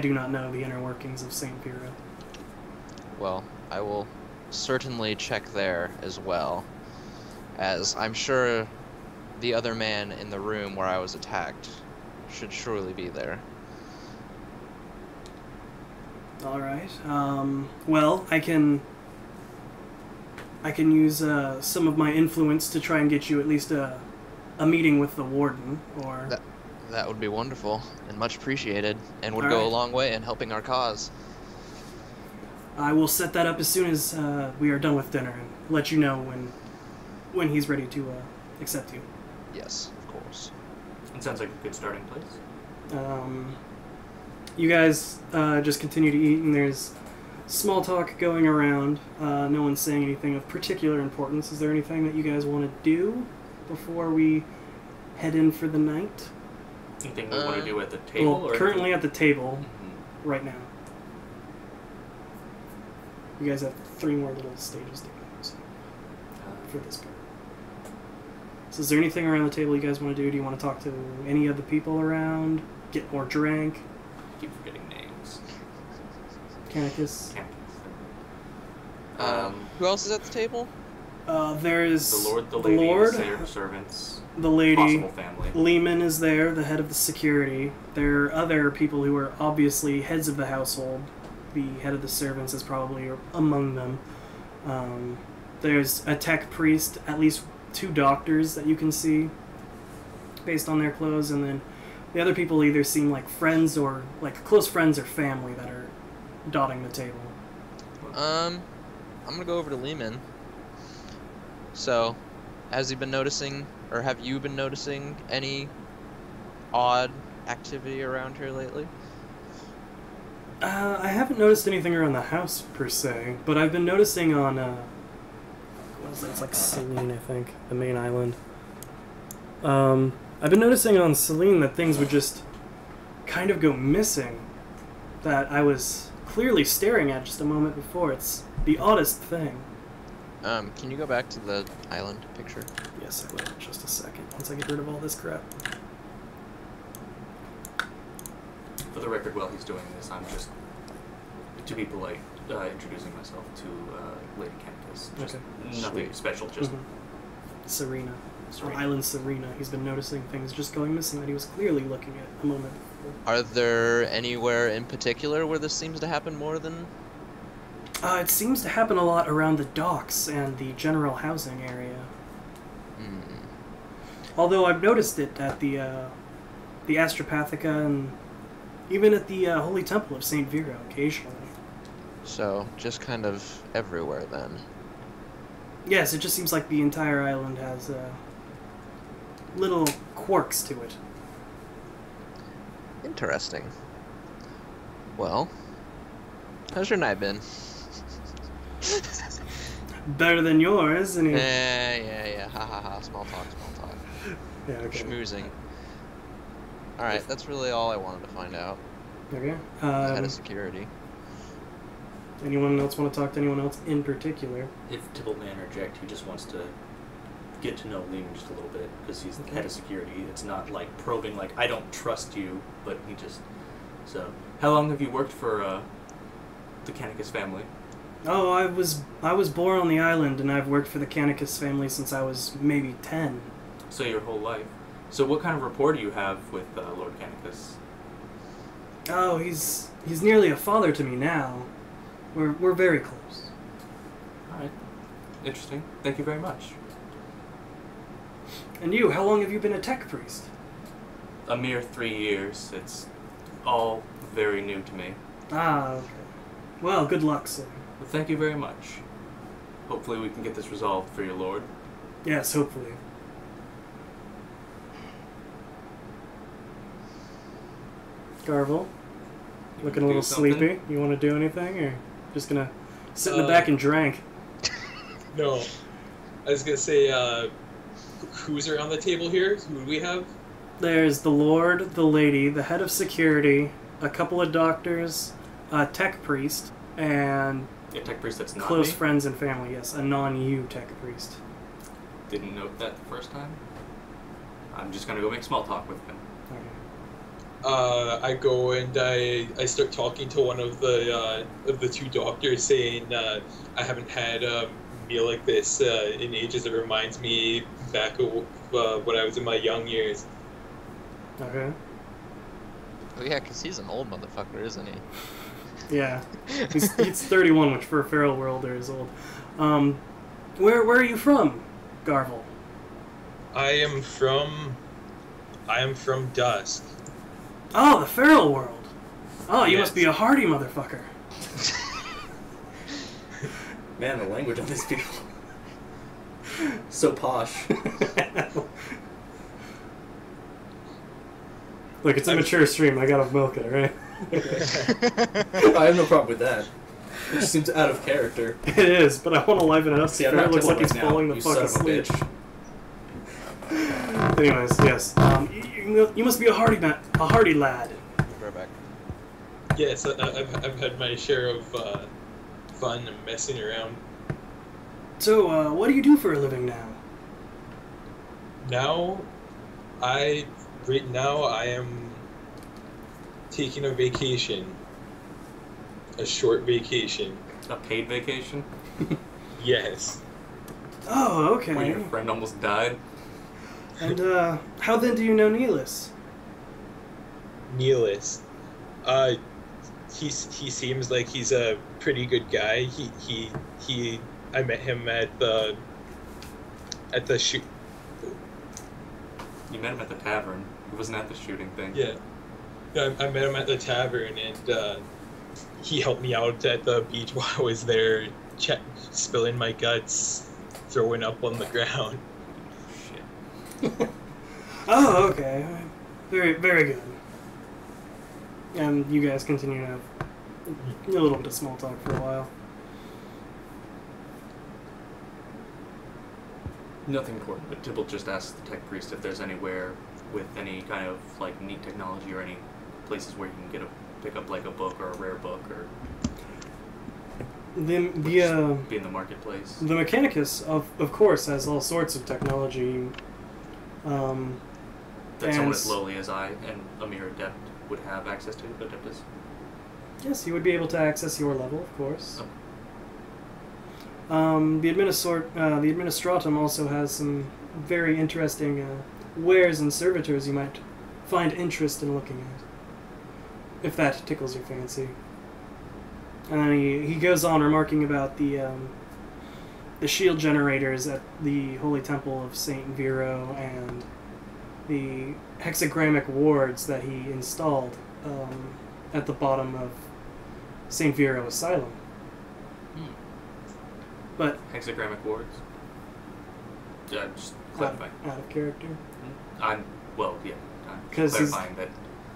do not know the inner workings of St. Vero. Well, I will certainly check there as well, as I'm sure the other man in the room where I was attacked should surely be there. Alright, well, I can I can use some of my influence to try and get you at least a meeting with the warden, or... That would be wonderful and much appreciated, and would All go right. a long way in helping our cause. I will set that up as soon as we are done with dinner and let you know when he's ready to accept you. Yes, of course. It sounds like a good starting place. You guys just continue to eat, and there's small talk going around. No one's saying anything of particular importance. Is there anything that you guys want to do before we head in for the night? Anything we want to do at the table? Well, or currently at the table, Mhm. right now. You guys have 3 more little stages to go so, for this part. So is there anything around the table you guys want to do? Do you want to talk to any of the people around? Get more drink? Keep forgetting names. Canicus? Who else is at the table? There's The Lord, the lady, their servants, the lady, possible family. Lehman is there, the head of the security. There are other people who are obviously heads of the household. The head of the servants is probably among them. There's a tech priest, at least 2 doctors that you can see based on their clothes, and then the other people either seem like friends or like close friends or family that are dotting the table. I'm gonna go over to Lehman. So, has he been noticing, or have you been noticing any odd activity around here lately? I haven't noticed anything around the house per se, but I've been noticing on what is it? It's like Celine, I think, the main island. I've been noticing on Celine that things would just kind of go missing that I was clearly staring at just a moment before. It's the oddest thing. Can you go back to the island picture? Yes, I will. Just a second. Once I get rid of all this crap. For the record, while he's doing this, I'm just, to be polite, introducing myself to Lady Canicus. Just Okay. nothing Sweet. special, just Serena. Serena. Island Serena. He's been noticing things just going missing that he was clearly looking at a moment before. Are there anywhere in particular where this seems to happen more than... It seems to happen a lot around the docks and the general housing area. Although I've noticed it at the Astropathica and even at the Holy Temple of St. Vero occasionally. So, just kind of everywhere then. Yes, it just seems like the entire island has little quirks to it. Interesting. Well, how's your night been? Better than yours, and Yeah. Ha ha ha. Small talk. yeah, okay. Schmoozing. Alright, that's really all I wanted to find out. Okay. Head of security. Anyone else want to talk to anyone else in particular? if Tibble may interject, he just wants to get to know Lehman just a little bit because he's the Okay. head of security. It's not like probing, like I don't trust you, but he just. So, how long have you worked for the Canicus family? Oh, I was born on the island, and I've worked for the Canicus family since I was maybe 10. So your whole life. So what kind of rapport do you have with Lord Canicus? Oh, he's nearly a father to me now. We're very close. All right, interesting. Thank you very much. And you, how long have you been a tech priest? A mere 3 years. It's all very new to me. Ah, okay. Well, good luck, sir. Well, thank you very much. Hopefully we can get this resolved for your lord. Yes, hopefully. Garvel, You looking a wanna little do something? sleepy. You want to do anything, or just gonna sit in the Uh, back and drink? No. I was gonna say, who's around the table here? Who do we have? There's the Lord, the Lady, the head of security, a couple of doctors, a tech priest, and A tech priest that's not close me? friends and family. Yes, a non-you tech priest. Didn't note that the first time. I'm just gonna go make small talk with him. Okay. I go and I start talking to one of the 2 doctors, saying I haven't had a meal like this in ages. It reminds me back of when I was in my young years. Okay. Oh yeah, because he's an old motherfucker, isn't he? Yeah. He's 31, which for a feral worlder is old. Where are you from, Garvel? I am from Dusk. Oh, the feral world. Oh, you Yes. must be a hardy motherfucker. Man, the language on these people. So posh. Look, it's a mature stream. I gotta milk it, right? I have no problem with that. It just seems out of character. It is, but I want to liven it up. See, I'm It not looks like tickled he's right now, falling the you fuck son of a asleep. bitch. Anyways, yes. You must be a hardy lad. Right back. Yes, I've had my share of fun and messing around. So, what do you do for a living now? Right now I am taking a vacation. A short vacation. A paid vacation? Yes. Oh, okay. Where your friend almost died? And, how then do you know Neelis? Neelis. He seems like he's a pretty good guy. I met him at the shoot. You met him at the tavern. He wasn't at the shooting thing. Yeah. I met him at the tavern, and he helped me out at the beach while I was there, spilling my guts, throwing up on the ground. Shit. Oh, okay. Very, very good. And you guys continue to have a little bit of small talk for a while. Nothing important, but Tibble just asked the tech priest if there's anywhere with any kind of like neat technology or any places where you can pick up like a book or a rare book or The be in the marketplace. The Mechanicus, of course, has all sorts of technology. That someone as lowly as I and a mere adept would have access to, Adeptus. Yes, you would be able to access your level, of course. Oh. The Administratum also has some very interesting wares and servitors you might find interest in looking at, if that tickles your fancy. And then he goes on remarking about the shield generators at the Holy Temple of Saint Vero and the hexagrammic wards that he installed at the bottom of Saint Vero Asylum. But Hexagrammic wards? Just out clarifying. of character. I'm Because clarifying that.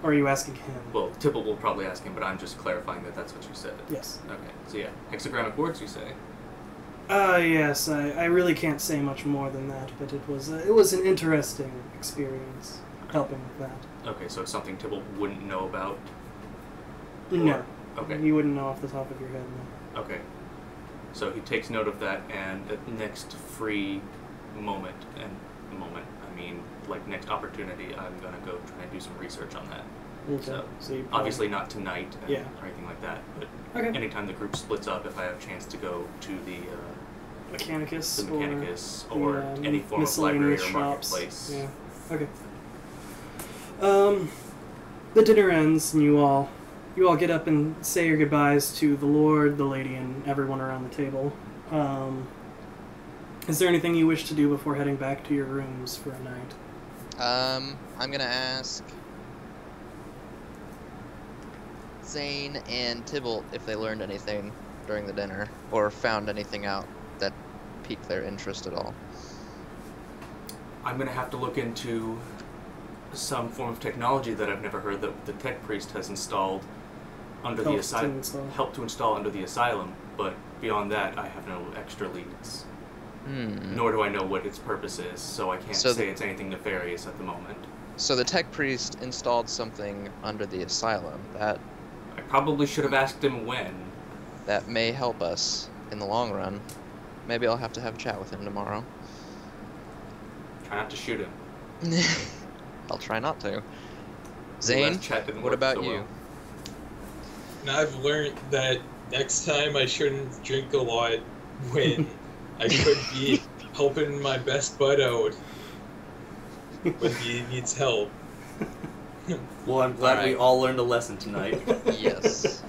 Or are you asking him? Well, Tipple will probably ask him, but I'm just clarifying that that's what you said. Yes. Okay, so yeah, hexagrammic wards, you say? Yes. I really can't say much more than that, but it was an interesting experience helping with that. Okay, so it's something Tibble wouldn't know about. No. Okay. You wouldn't know off the top of your head. No. Okay. So he takes note of that, and at next free moment, I mean, like next opportunity, I'm gonna go try and do some research on that. Okay. So you obviously not tonight or Yeah. anything like that, but Okay. anytime the group splits up, if I have a chance to go to the Mechanicus Mechanicus or or the, any form of library or miscellaneous marketplace. Yeah. Okay. The dinner ends, and you all get up and say your goodbyes to the Lord, the Lady, and everyone around the table. Is there anything you wish to do before heading back to your rooms for a night? I'm gonna ask Zane and Tybalt if they learned anything during the dinner, or found anything out that piqued their interest at all. I'm gonna have to look into some form of technology that I've never heard that the tech priest has installed under the asylum. Helped to install under the asylum, but beyond that, I have no extra leads. Nor do I know what its purpose is, so I can't say it's anything nefarious at the moment. So the tech priest installed something under the asylum that I probably should have asked him when. that may help us in the long run. Maybe I'll have to have a chat with him tomorrow. Try not to shoot him. I'll try not to. The Zane, last chat didn't what work about so you? well. Now I've learned that next time I shouldn't drink a lot when I could be helping my best bud out when he needs help. Well, I'm glad we Alright. all learned a lesson tonight. Yes.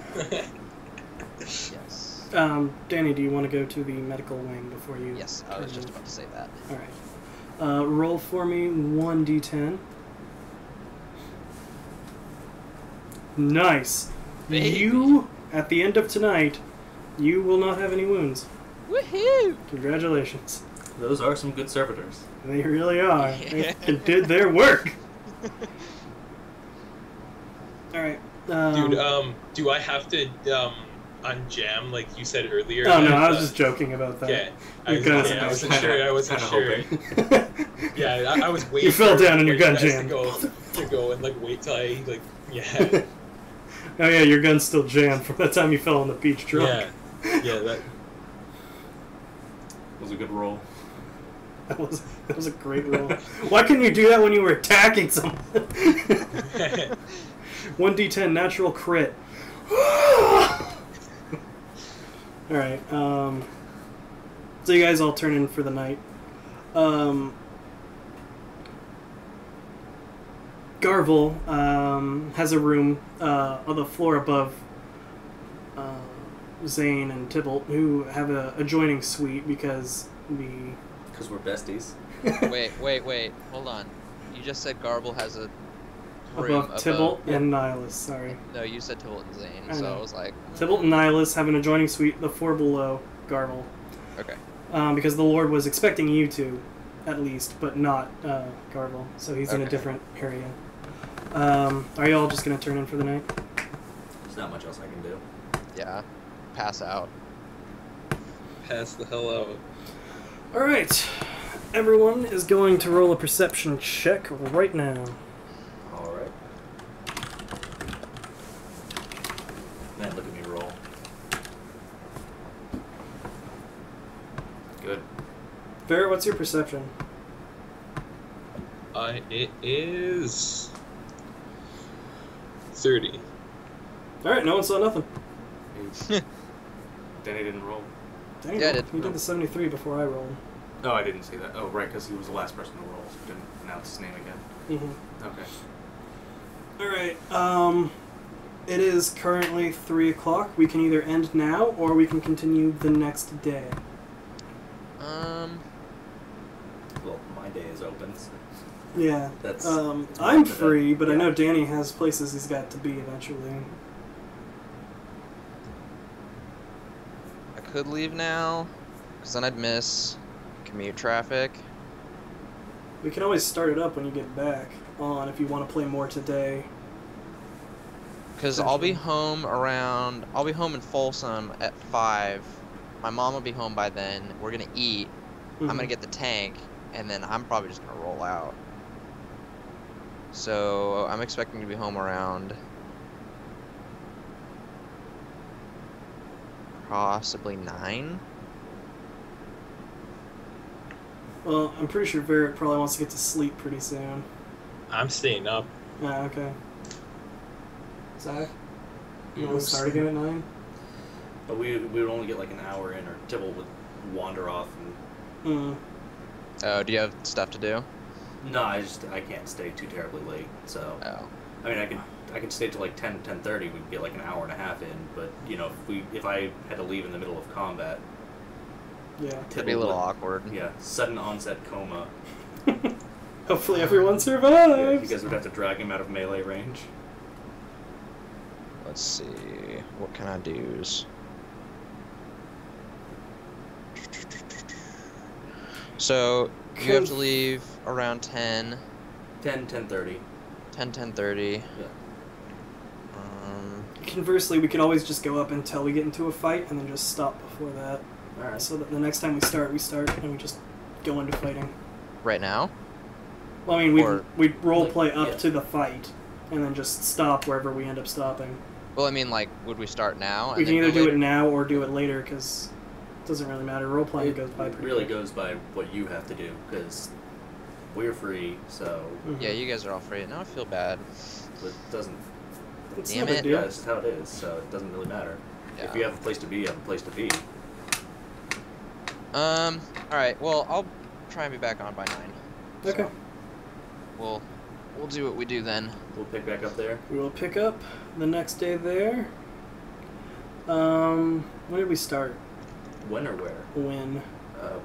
Yes. Danny, do you want to go to the medical wing before you? Yes, I was just about to say that. All right. Roll for me 1d10. Nice. Baby. You, at the end of tonight, you will not have any wounds. Woohoo! Congratulations. Those are some good servitors. They really are. They did their work. All right. Dude, do I have to unjam like you said earlier? Oh no, I was just joking about that. Yeah, Your I gun's wasn't sure. I wasn't sure. Yeah, I was waiting. You fell for- down and your for gun guys jammed. To go and like wait till I like yeah Oh yeah, your gun's still jammed from the time you fell on the beach drunk. yeah that. Was a good roll. That was a great roll. Why couldn't you do that when you were attacking someone? 1d10 natural crit. Alright, so you guys all turn in for the night. Garvel has a room on the floor above Zane and Tybalt, who have a adjoining suite because Because we're besties. Wait. Hold on. You just said Garble has a room above Tybalt and Nihilus, sorry. No, you said Tybalt and Zane, I so know. I was like... Tybalt and Nihilus have an adjoining suite, the floor below Garvel. Okay. Because the Lord was expecting you to, at least, but not Garvel, so he's in a Okay. different area. Are you all just going to turn in for the night? There's not much else I can do. Yeah. Pass out. Pass the hell out. Alright, everyone is going to roll a perception check right now. Alright. Man, look at me roll. Good. Barrett, what's your perception? It is 30. Alright, no one saw nothing. Danny didn't roll. Dang, Yeah, I did. you did the 73 before I rolled. Oh, I didn't see that. Oh, right, because he was the last person to roll, so didn't announce his name again. Mm-hmm. Okay. Alright, it is currently 3 o'clock. We can either end now, or we can continue the next day. Well, my day is open. So Yeah. that's. I'm free, but I yeah. know Danny has places he's got to be eventually. I could leave now, because then I'd miss commute traffic. We can always start it up when you get back on if you want to play more today. Because I'll be home in Folsom at 5. My mom will be home by then. We're going to eat. I'm going to get the tank, and then I'm probably just going to roll out. So I'm expecting to be home around possibly 9. Well, I'm pretty sure Barrett probably wants to get to sleep pretty soon. I'm staying up. Yeah, okay. Zach? You want to start again at 9? But we would only get like an hour in, or Tybalt would wander off. And Oh, do you have stuff to do? no, I can't stay too terribly late. So Oh. I mean, I can stay till like 10:30. We'd get like an hour and a half in. But you know, if I had to leave in the middle of combat, Yeah. That'd be a little awkward. yeah, sudden onset coma. Hopefully everyone Yeah, survives! you guys would have to drag him out of melee range. Let's see. What can I do? So, you have to leave around 10. 10:30. 10:30. Yeah. Conversely, we could always just go up until we get into a fight and then just stop before that. Alright. So that the next time we start and we just go into fighting. Right now? Well, I mean, Or- we'd role play up yeah. to the fight and then just stop wherever we end up stopping. Well, I mean, like, would we start now? We and can then either go do later? it now or do it later because it doesn't really matter. Role playing goes by pretty really quick. goes by what you have to do, because we're free, so Mhm. Yeah, you guys are all free. Now I feel bad. it doesn't. It's Damn no big it. deal. Yeah, this is how it is, so it doesn't really matter. Yeah. If you have a place to be, you have a place to be. Alright, well, I'll try and be back on by 9. Okay. So, we'll do what we do then. We'll pick back up there. We will pick up the next day there. When did we start? When or where? When?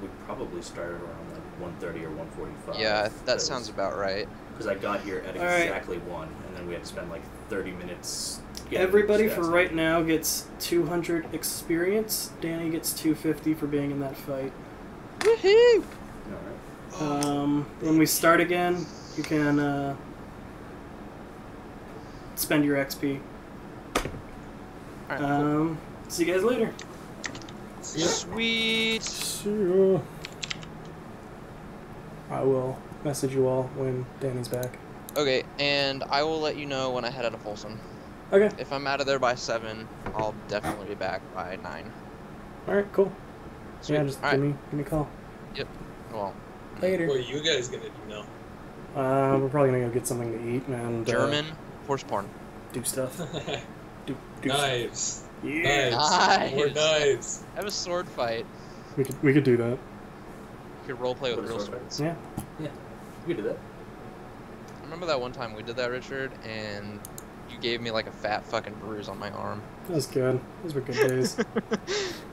We probably started around like 1:30 or 1:45. Yeah, that sounds about right. Because I got here at Alright. exactly 1, and then we had to spend like 30 minutes. getting Everybody stats for in. right now gets 200 experience. Danny gets 250 for being in that fight. Woohoo! Alright. When we start again, you can spend your XP. Alright, cool. See you guys later. Sweet. See ya. I will message you all when Danny's back. Okay, and I will let you know when I head out of Folsom. Okay. If I'm out of there by 7, I'll definitely be back by 9. All right. Cool. Sweet. Yeah, just All give right. me a call Well, later. What are you guys gonna do now? We're probably gonna go get something to eat and German horse porn. do stuff. Do Knives. Stuff. Yeah. Knives. More Knives. knives. Have a sword fight. We could do that. You could roleplay with What real is sword swords. Yeah. Yeah, we could do that. Remember that one time we did that, Richard, and you gave me like a fat fucking bruise on my arm? That was good. Those were good days.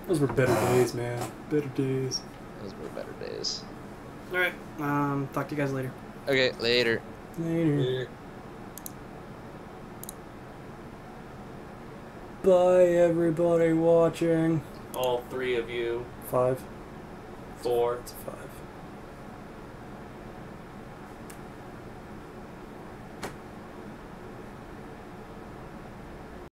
Those were better days, man. Better days. Those were better days. All right. Talk to you guys later. Okay, later. Later. Here. Bye, everybody watching. All 3 of you, 5. 4. It's 5.